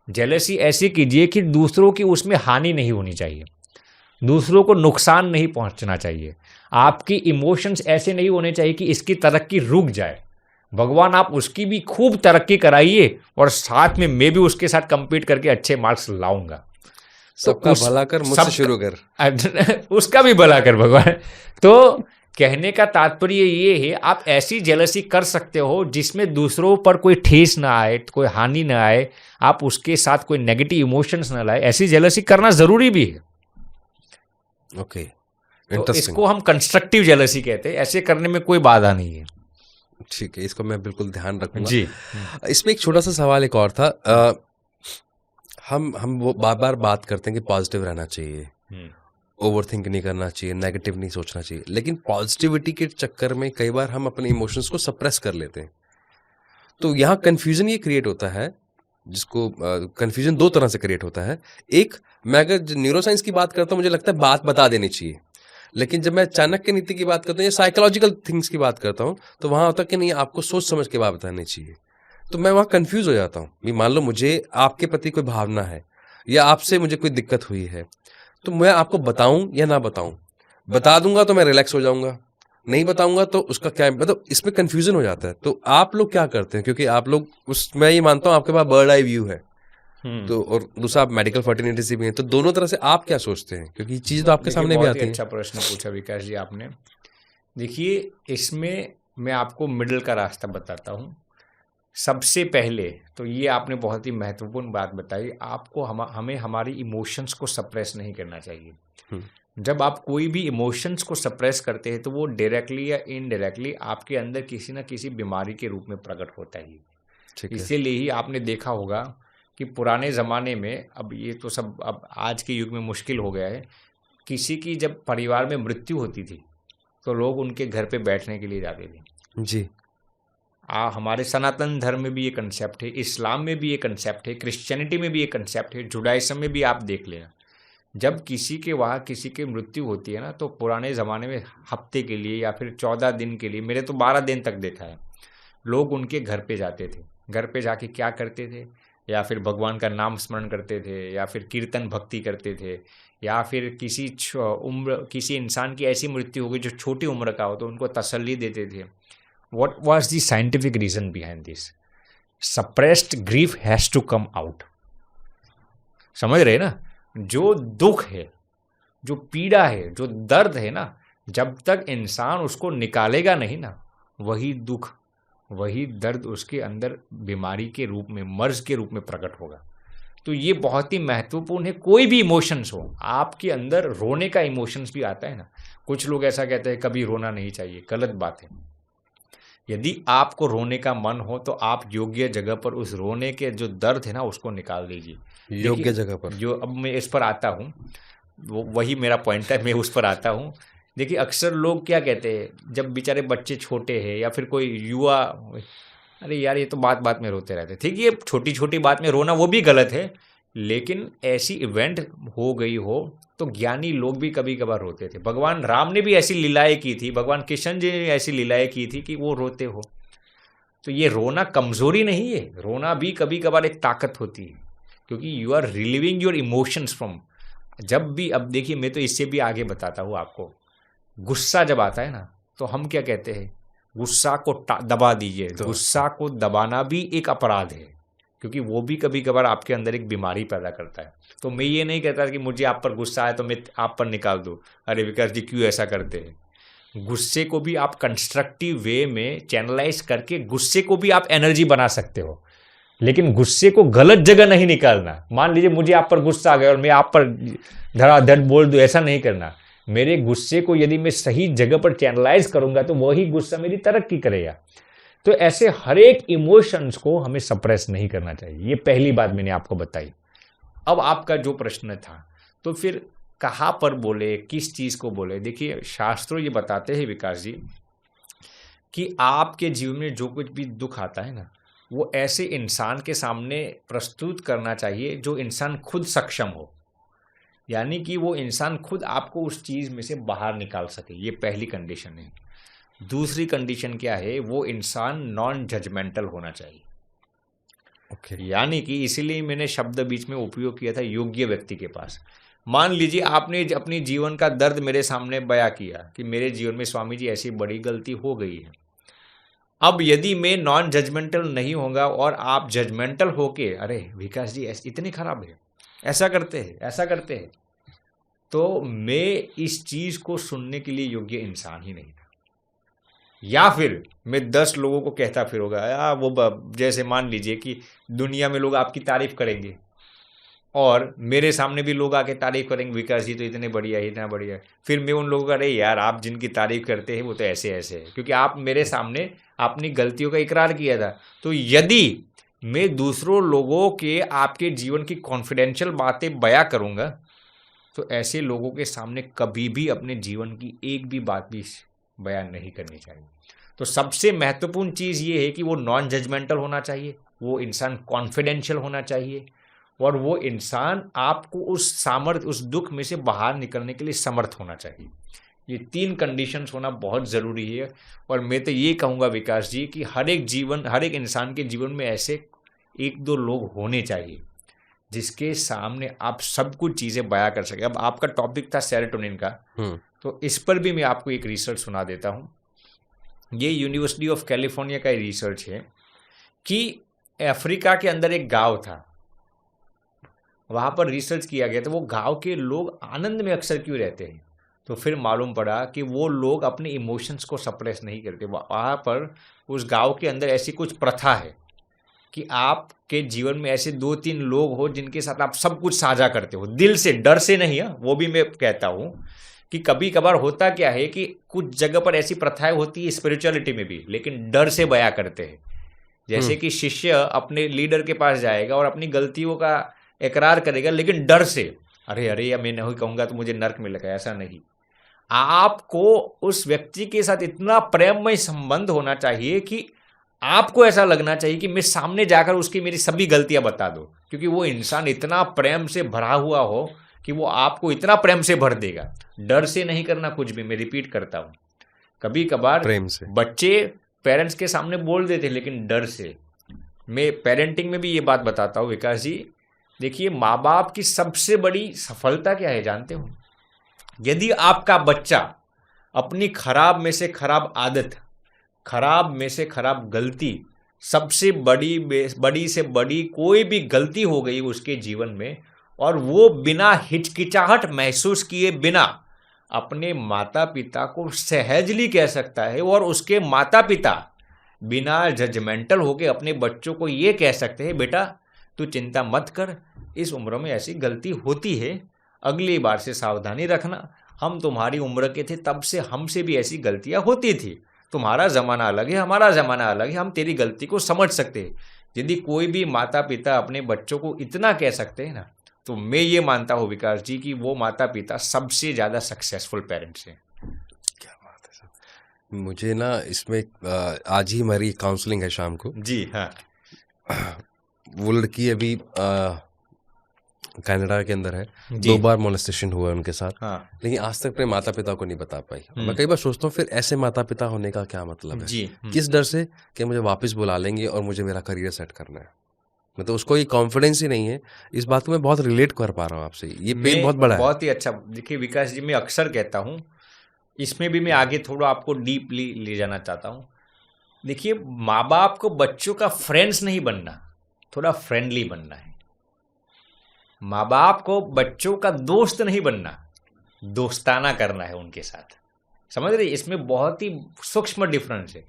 जेलसी ऐसी कीजिए कि दूसरों की उसमें हानि नहीं होनी चाहिए, दूसरों को नुकसान नहीं पहुंचना चाहिए। आपकी इमोशंस ऐसे नहीं होने चाहिए कि इसकी तरक्की रुक जाए। भगवान आप उसकी भी खूब तरक्की कराइए, और साथ में मैं भी उसके साथ कंपीट करके अच्छे मार्क्स लाऊंगा। सबका भला कर, मुझसे शुरू कर। उसका भी भला कर भगवान। तो कहने का तात्पर्य ये है, आप ऐसी जेलसी कर सकते हो जिसमें दूसरों पर कोई ठेस ना आए, कोई हानि ना आए, आप उसके साथ कोई नेगेटिव इमोशंस ना लाए। ऐसी जेलसी करना जरूरी भी है। ओके, तो इसको हम कंस्ट्रक्टिव जेलसी कहते हैं, ऐसे करने में कोई बाधा नहीं है। ठीक है, इसको मैं बिल्कुल ध्यान रखूंगा जी। इसमें एक छोटा सा सवाल एक और था, हम वो बार बार बात करते हैं कि पॉजिटिव रहना चाहिए, ओवर थिंक नहीं करना चाहिए, नेगेटिव नहीं सोचना चाहिए, लेकिन पॉजिटिविटी के चक्कर में कई बार हम अपने इमोशंस को सप्रेस कर लेते हैं। तो यहाँ कंफ्यूजन ये क्रिएट होता है, जिसको कंफ्यूजन दो तरह से क्रिएट होता है। एक, मैं अगर न्यूरोसाइंस की बात करता हूँ, मुझे लगता है बात बता देनी चाहिए, लेकिन जब मैं चाणक्य नीति की बात करता हूँ या साइकोलॉजिकल थिंग्स की बात करता हूँ, तो वहाँ होता है कि नहीं, आपको सोच समझ के बात बतानी चाहिए। तो मैं वहाँ कंफ्यूज हो जाता हूँ। मान लो मुझे आपके प्रति कोई भावना है, या आपसे मुझे कोई दिक्कत हुई है, तो मैं आपको बताऊं या ना बताऊं? बता दूंगा तो मैं रिलैक्स हो जाऊंगा, नहीं बताऊंगा तो उसका क्या, मतलब इसमें कंफ्यूजन हो जाता है। तो आप लोग क्या करते हैं? क्योंकि आप लोग मैं ये मानता हूँ आपके पास बर्ड आई व्यू है, तो और दूसरा आप मेडिकल फर्टिलिटी से भी हैं, तो दोनों तरह से आप क्या सोचते हैं? क्योंकि चीज तो आपके सामने भी आती है। अच्छा प्रश्न पूछा विकास जी आपने। देखिए, इसमें मैं आपको मिडिल का रास्ता बताता हूँ। सबसे पहले तो ये आपने बहुत ही महत्वपूर्ण बात बताई, आपको हमें हमारी इमोशंस को सप्रेस नहीं करना चाहिए। जब आप कोई भी इमोशंस को सप्रेस करते हैं तो वो डायरेक्टली या इनडायरेक्टली आपके अंदर किसी न किसी बीमारी के रूप में प्रकट होता है। इसीलिए ही आपने देखा होगा कि पुराने ज़माने में, अब ये तो सब अब आज के युग में मुश्किल हो गया है, किसी की जब परिवार में मृत्यु होती थी तो लोग उनके घर पे बैठने के लिए जाते थे। जी, हमारे सनातन धर्म में भी ये कंसेप्ट है, इस्लाम में भी ये कंसेप्ट है, क्रिश्चियनिटी में भी ये कंसेप्ट है, जुडाइज्म में भी आप देख लेना। जब किसी के वहाँ किसी की मृत्यु होती है ना, तो पुराने ज़माने में हफ्ते के लिए या फिर 14 दिन के लिए, मेरे तो 12 दिन तक देखा है, लोग उनके घर पे जाते थे। घर पे जाके क्या करते थे? या फिर भगवान का नाम स्मरण करते थे, या फिर कीर्तन भक्ति करते थे, या फिर किसी इंसान की ऐसी मृत्यु हो गई जो छोटी उम्र का हो तो उनको तसल्ली देते थे। What was the scientific reason behind this? Suppressed grief has to come out. समझ रहे ना? जो दुख है, जो पीड़ा है, जो दर्द है ना, जब तक इंसान उसको निकालेगा नहीं ना, वही दुख, वही दर्द उसके अंदर बीमारी के रूप में, मर्ज के रूप में प्रकट होगा। तो ये बहुत ही महत्वपूर्ण है। कोई भी इमोशंस हो, आपके अंदर रोने का इमोशंस भी आता है ना। कुछ लोग ऐसा कहते हैं कभी रोना नहीं चाहिए, गलत बात है। यदि आपको रोने का मन हो तो आप योग्य जगह पर उस रोने के जो दर्द है ना उसको निकाल दीजिए। योग्य जगह पर। जो अब मैं इस पर आता हूँ, वही मेरा पॉइंट है, मैं उस पर आता हूँ। देखिए अक्सर लोग क्या कहते हैं, जब बेचारे बच्चे छोटे हैं या फिर कोई युवा, अरे यार ये तो बात बात में रोते रहते। ठीक, ये छोटी छोटी बात में रोना वो भी गलत है, लेकिन ऐसी इवेंट हो गई हो तो ज्ञानी लोग भी कभी कभार रोते थे। भगवान राम ने भी ऐसी लीलाएं की थी, भगवान कृष्ण जी ने ऐसी लीलाएं की थी कि वो रोते हो। तो ये रोना कमजोरी नहीं है, रोना भी कभी कभार एक ताकत होती है, क्योंकि you are relieving your emotions from. जब भी, अब देखिए मैं तो इससे भी आगे बताता हूँ आपको, गुस्सा जब आता है ना तो हम क्या कहते हैं, गुस्सा को दबा दीजिए। गुस्सा को दबाना भी एक अपराध है, क्योंकि वो भी कभी कभार आपके अंदर एक बीमारी पैदा करता है। तो मैं ये नहीं कहता कि मुझे आप पर गुस्सा आया तो मैं आप पर निकाल दूँ, अरे विकास जी क्यों ऐसा करते हैं। गुस्से को भी आप कंस्ट्रक्टिव वे में चैनलाइज करके गुस्से को भी आप एनर्जी बना सकते हो, लेकिन गुस्से को गलत जगह नहीं निकालना। मान लीजिए मुझे आप पर गुस्सा आ गया और मैं आप पर धड़ाधड़ बोल दूं, ऐसा नहीं करना। मेरे गुस्से को यदि मैं सही जगह पर चैनलाइज करूंगा तो वही गुस्सा मेरी तरक्की करेगा। तो ऐसे हर एक इमोशंस को हमें सप्रेस नहीं करना चाहिए। ये पहली बात मैंने आपको बताई। अब आपका जो प्रश्न था, तो फिर कहाँ पर बोले, किस चीज को बोले। देखिए शास्त्रों ये बताते हैं विकास जी कि आपके जीवन में जो कुछ भी दुख आता है ना, वो ऐसे इंसान के सामने प्रस्तुत करना चाहिए जो इंसान खुद सक्षम हो, यानी कि वो इंसान खुद आपको उस चीज़ में से बाहर निकाल सके। ये पहली कंडीशन है। दूसरी कंडीशन क्या है, वो इंसान नॉन जजमेंटल होना चाहिए। यानी कि इसीलिए मैंने शब्द बीच में उपयोग किया था योग्य व्यक्ति के पास। मान लीजिए आपने अपनी जीवन का दर्द मेरे सामने बयां किया कि मेरे जीवन में स्वामी जी ऐसी बड़ी गलती हो गई है। अब यदि मैं नॉन जजमेंटल नहीं होगा और आप जजमेंटल होके, अरे विकास जी इतने खराब है, ऐसा करते हैं, तो मैं इस चीज को सुनने के लिए योग्य इंसान ही नहीं था। या फिर मैं 10 लोगों को कहता फिरूंगा, या वो जैसे मान लीजिए कि दुनिया में लोग आपकी तारीफ करेंगे और मेरे सामने भी लोग आके तारीफ करेंगे, विकास जी तो इतने बढ़िया है, इतना बढ़िया है। फिर मैं उन लोगों का, अरे यार आप जिनकी तारीफ करते हैं वो तो ऐसे ऐसे है, क्योंकि आप मेरे सामने अपनी गलतियों का इकरार किया था। तो यदि मैं दूसरों लोगों के आपके जीवन की कॉन्फिडेंशियल बातें बयां करूंगा तो ऐसे लोगों के सामने कभी भी अपने जीवन की एक भी बात भी बयान नहीं करनी चाहिए। तो सबसे महत्वपूर्ण चीज़ ये है कि वो नॉन जजमेंटल होना चाहिए, वो इंसान कॉन्फिडेंशियल होना चाहिए, और वो इंसान आपको उस सामर्थ्य, उस दुख में से बाहर निकलने के लिए समर्थ होना चाहिए। ये 3 कंडीशंस होना बहुत ज़रूरी है। और मैं तो ये कहूँगा विकास जी कि हर एक इंसान के जीवन में ऐसे 1-2 लोग होने चाहिए जिसके सामने आप सब कुछ चीज़ें बयां कर सके। अब आपका टॉपिक था सेरोटोनिन का, तो इस पर भी मैं आपको एक रिसर्च सुना देता हूँ। ये यूनिवर्सिटी ऑफ कैलिफोर्निया का रिसर्च है कि अफ्रीका के अंदर एक गांव था, वहाँ पर रिसर्च किया गया था वो गांव के लोग आनंद में अक्सर क्यों रहते हैं। तो फिर मालूम पड़ा कि वो लोग अपने इमोशंस को सप्रेस नहीं करते। वहाँ पर उस गांव के अंदर ऐसी कुछ प्रथा है कि आपके जीवन में ऐसे 2-3 लोग हो जिनके साथ आप सब कुछ साझा करते हो, दिल से, डर से नहीं है। वो भी मैं कहता हूँ कि कभी कभार होता क्या है कि कुछ जगह पर ऐसी प्रथाएं होती है स्पिरिचुअलिटी में भी, लेकिन डर से बयां करते हैं। जैसे कि शिष्य अपने लीडर के पास जाएगा और अपनी गलतियों का इकरार करेगा, लेकिन डर से, अरे या मैं नहीं कहूँगा तो मुझे नर्क मिलेगा, ऐसा नहीं। आपको उस व्यक्ति के साथ इतना प्रेममय संबंध होना चाहिए कि आपको ऐसा लगना चाहिए कि मैं सामने जाकर उसकी मेरी सभी गलतियां बता दूं, क्योंकि वो इंसान इतना प्रेम से भरा हुआ हो कि वो आपको इतना प्रेम से भर देगा। डर से नहीं करना कुछ भी, मैं रिपीट करता हूं। कभी कभार प्रेम से बच्चे पेरेंट्स के सामने बोल देते, लेकिन डर से मैं पेरेंटिंग में भी ये बात बताता हूँ विकास जी। देखिए, माँ बाप की सबसे बड़ी सफलता क्या है जानते हो? यदि आपका बच्चा अपनी खराब में से खराब आदत, खराब में से खराब गलती, सबसे बड़ी से बड़ी कोई भी गलती हो गई उसके जीवन में, और वो बिना हिचकिचाहट महसूस किए बिना अपने माता पिता को सहजली कह सकता है, और उसके माता पिता बिना जजमेंटल होके अपने बच्चों को ये कह सकते हैं, बेटा तू चिंता मत कर, इस उम्र में ऐसी गलती होती है, अगली बार से सावधानी रखना, हम तुम्हारी उम्र के थे तब से हमसे भी ऐसी गलतियां होती थी, तुम्हारा ज़माना अलग है, हमारा ज़माना अलग है, हम तेरी गलती को समझ सकते हैं। यदि कोई भी माता पिता अपने बच्चों को इतना कह सकते हैं ना, तो मैं ये मानता हूँ विकास जी कि वो माता पिता सबसे ज़्यादा सक्सेसफुल पेरेंट्स हैं। क्या बात है सर। मुझे ना इसमें आज ही हमारी काउंसलिंग है शाम को जी हाँ। वो लड़की अभी कनाडा के अंदर है, जी। 2 बार मोलेस्टेशन हुआ है उनके साथ, हाँ लेकिन आज तक अपने माता पिता को नहीं बता पाई। मैं कई बार सोचता हूँ फिर ऐसे माता पिता होने का क्या मतलब है? जी। किस डर से कि मुझे वापस बुला लेंगे और मुझे मेरा करियर सेट करना है, मतलब उसको ये कॉन्फिडेंस ही नहीं है। इस बात को मैं बहुत रिलेट कर पा रहा हूँ आपसे, ये पेन बहुत बड़ा है। बहुत ही अच्छा। देखिए विकास जी, मैं अक्सर कहता हूँ, इसमें भी मैं आगे थोड़ा आपको डीपली ले जाना चाहता हूँ। देखिए, माँ बाप को बच्चों का फ्रेंड्स नहीं बनना, थोड़ा फ्रेंडली बनना है। माँ बाप को बच्चों का दोस्त नहीं बनना, दोस्ताना करना है उनके साथ। समझ रहे? इसमें बहुत ही सूक्ष्म डिफरेंस है।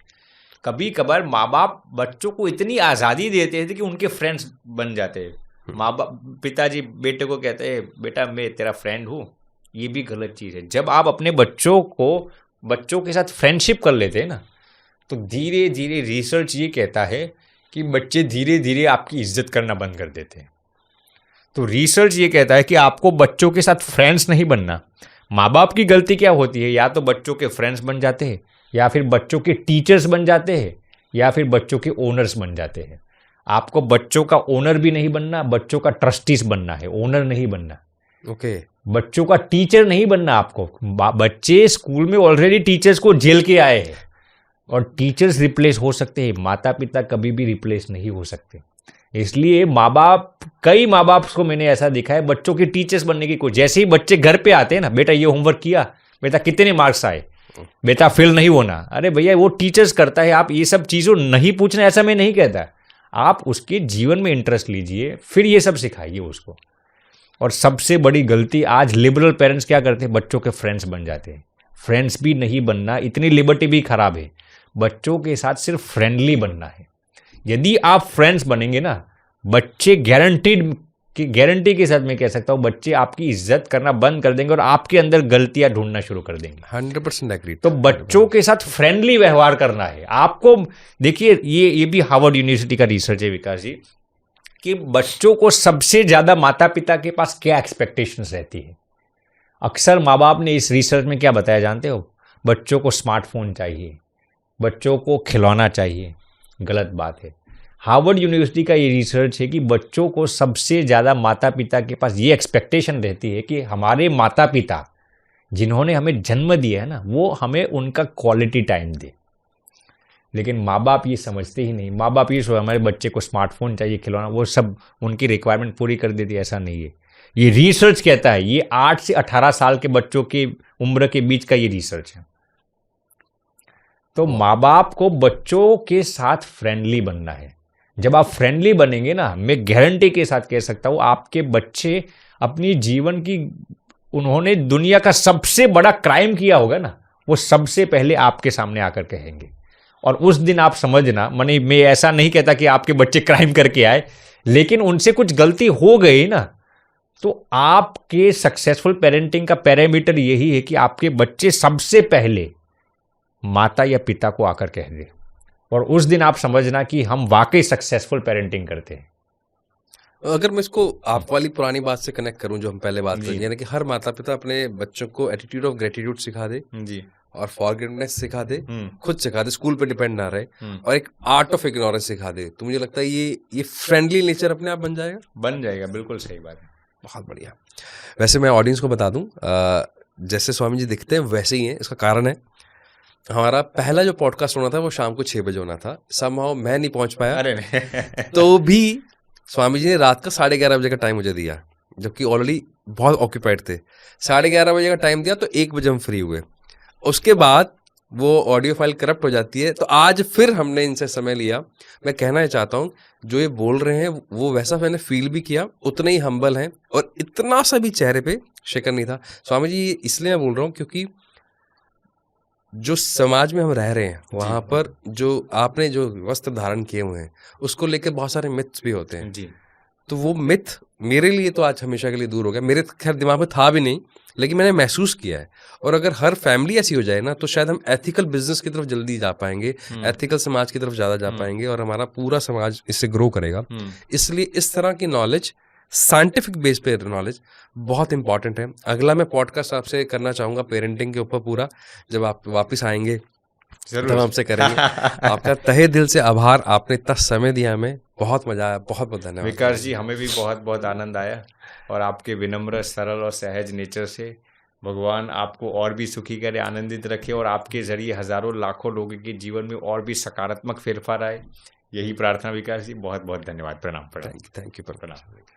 कभी कभार माँ बाप बच्चों को इतनी आज़ादी देते थे कि उनके फ्रेंड्स बन जाते हैं। माँ बाप, पिताजी बेटे को कहते हैं, बेटा मैं तेरा फ्रेंड हूँ, ये भी गलत चीज़ है। जब आप अपने बच्चों के साथ फ्रेंडशिप कर लेते हैं ना, तो धीरे धीरे रिसर्च ये कहता है कि बच्चे धीरे धीरे आपकी इज्जत करना बंद कर देते हैं। तो रिसर्च ये कहता है कि आपको बच्चों के साथ फ्रेंड्स नहीं बनना। माँ बाप की गलती क्या होती है? या तो बच्चों के फ्रेंड्स बन जाते हैं, या फिर बच्चों के टीचर्स बन जाते हैं, या फिर बच्चों के ओनर्स बन जाते हैं। आपको बच्चों का ओनर भी नहीं बनना, बच्चों का ट्रस्टीज बनना है, ओनर नहीं बनना। ओके। बच्चों का टीचर नहीं बनना आपको। बच्चे स्कूल में ऑलरेडी टीचर्स को झेल के आए हैं, और टीचर्स रिप्लेस हो सकते हैं, माता पिता कभी भी रिप्लेस नहीं हो सकते। इसलिए कई माँ बाप को मैंने ऐसा देखा है, बच्चों के टीचर्स बनने की कोशिश। जैसे ही बच्चे घर पे आते हैं ना, बेटा ये होमवर्क किया, बेटा कितने मार्क्स आए, बेटा फेल नहीं होना। अरे भैया, वो टीचर्स करता है, आप ये सब चीज़ों नहीं पूछना, ऐसा मैं नहीं कहता। आप उसके जीवन में इंटरेस्ट लीजिए, फिर ये सब सिखाइए उसको। और सबसे बड़ी गलती आज लिबरल पेरेंट्स क्या करते हैं? बच्चों के फ्रेंड्स बन जाते हैं। फ्रेंड्स भी नहीं बनना, इतनी लिबर्टी भी खराब है। बच्चों के साथ सिर्फ फ्रेंडली बनना है। यदि आप फ्रेंड्स बनेंगे ना, बच्चे गारंटी के साथ मैं कह सकता हूँ, बच्चे आपकी इज्जत करना बंद कर देंगे और आपके अंदर गलतियां ढूंढना शुरू कर देंगे। 100% एग्री। तो बच्चों के साथ फ्रेंडली व्यवहार करना है आपको। देखिए, ये भी हार्वर्ड यूनिवर्सिटी का रिसर्च है विकास जी, कि बच्चों को सबसे ज्यादा माता पिता के पास क्या एक्सपेक्टेशंस रहती है। अक्सर माँ बाप ने इस रिसर्च में क्या बताया जानते हो? बच्चों को स्मार्टफोन चाहिए, बच्चों को खिलौना चाहिए। गलत बात है। हार्वर्ड यूनिवर्सिटी का ये रिसर्च है कि बच्चों को सबसे ज़्यादा माता पिता के पास ये एक्सपेक्टेशन रहती है कि हमारे माता पिता जिन्होंने हमें जन्म दिया है ना, वो हमें उनका क्वालिटी टाइम दे। लेकिन माँ बाप ये समझते ही नहीं। माँ बाप ये सोच, हमारे बच्चे को स्मार्टफोन चाहिए, खिलौना, वो सब उनकी रिक्वायरमेंट पूरी कर देती है। ऐसा नहीं है। ये रिसर्च कहता है, ये 8 से 18 साल के बच्चों की उम्र के बीच का ये रिसर्च है। तो माँ बाप को बच्चों के साथ फ्रेंडली बनना है। जब आप फ्रेंडली बनेंगे ना, मैं गारंटी के साथ कह सकता हूँ, आपके बच्चे अपनी जीवन की, उन्होंने दुनिया का सबसे बड़ा क्राइम किया होगा ना, वो सबसे पहले आपके सामने आकर कहेंगे। और उस दिन आप समझना, मैं ऐसा नहीं कहता कि आपके बच्चे क्राइम करके आए, लेकिन उनसे कुछ गलती हो गई ना, तो आपके सक्सेसफुल पेरेंटिंग का पैरामीटर यही है कि आपके बच्चे सबसे पहले माता या पिता को आकर कह दे, और उस दिन आप समझना कि हम वाकई सक्सेसफुल पेरेंटिंग करते हैं। अगर मैं इसको आप वाली पुरानी बात से कनेक्ट करूं जो हम पहले बात करें, यानी कि हर माता पिता अपने बच्चों को एटीट्यूड ऑफ ग्रेटिट्यूड सिखा दे जी, और फॉरगिवनेस सिखा दे, खुद सिखा दे, स्कूल पे डिपेंड ना रहे, और एक आर्ट ऑफ इग्नोरेंस सिखा दे, तो मुझे लगता है ये फ्रेंडली नेचर अपने आप बन जाएगा। बिल्कुल सही बात है। बहुत बढ़िया। वैसे मैं ऑडियंस को बता दूं, जैसे स्वामी जी दिखते हैं वैसे ही हैं। इसका कारण है हमारा पहला जो पॉडकास्ट होना था वो शाम को 6 बजे होना था, समहाउ मैं नहीं पहुंच पाया, अरे नहीं। तो भी स्वामी जी ने रात का 11:30 बजे का टाइम मुझे दिया, जबकि ऑलरेडी बहुत ऑक्यूपाइड थे। 11:30 बजे का टाइम दिया तो 1 बजे हम फ्री हुए। उसके बाद वो ऑडियो फाइल करप्ट हो जाती है, तो आज फिर हमने इनसे समय लिया। मैं कहना ही चाहता हूँ, जो ये बोल रहे हैं वो वैसा मैंने फील भी किया, उतने ही हम्बल हैं और इतना सा भी चेहरे पे शिकन नहीं था। स्वामी जी इसलिए मैं बोल रहा हूँ क्योंकि जो समाज में हम रह रहे हैं वहाँ पर जो आपने जो वस्त्र धारण किए हुए हैं उसको लेकर बहुत सारे मिथ्स भी होते हैं। जी। तो वो मिथ मेरे लिए तो आज हमेशा के लिए दूर हो गया। मेरे खैर दिमाग में था भी नहीं, लेकिन मैंने महसूस किया है। और अगर हर फैमिली ऐसी हो जाए ना तो शायद हम एथिकल बिजनेस की तरफ जल्दी जा पाएंगे, एथिकल समाज की तरफ ज़्यादा जा पाएंगे और हमारा पूरा समाज इससे ग्रो करेगा। इसलिए इस तरह की नॉलेज, साइंटिफिक बेस पे नॉलेज बहुत इंपॉर्टेंट है। अगला मैं पॉडकास्ट आपसे करना चाहूँगा पेरेंटिंग के ऊपर पूरा, जब आप वापस आएंगे तब हमसे करेंगे। आपका तहे दिल से आभार, आपने इतना समय दिया हमें, बहुत मजा आया, बहुत बहुत धन्यवाद। विकास जी, हमें भी बहुत बहुत आनंद आया और आपके विनम्र, सरल और सहज नेचर से भगवान आपको और भी सुखी करे, आनंदित रखे और आपके जरिए हजारों लाखों लोगों के जीवन में और भी सकारात्मक फेरफार आए, यही प्रार्थना। विकास जी बहुत बहुत धन्यवाद। प्रणाम। Thank you. प्रणाम।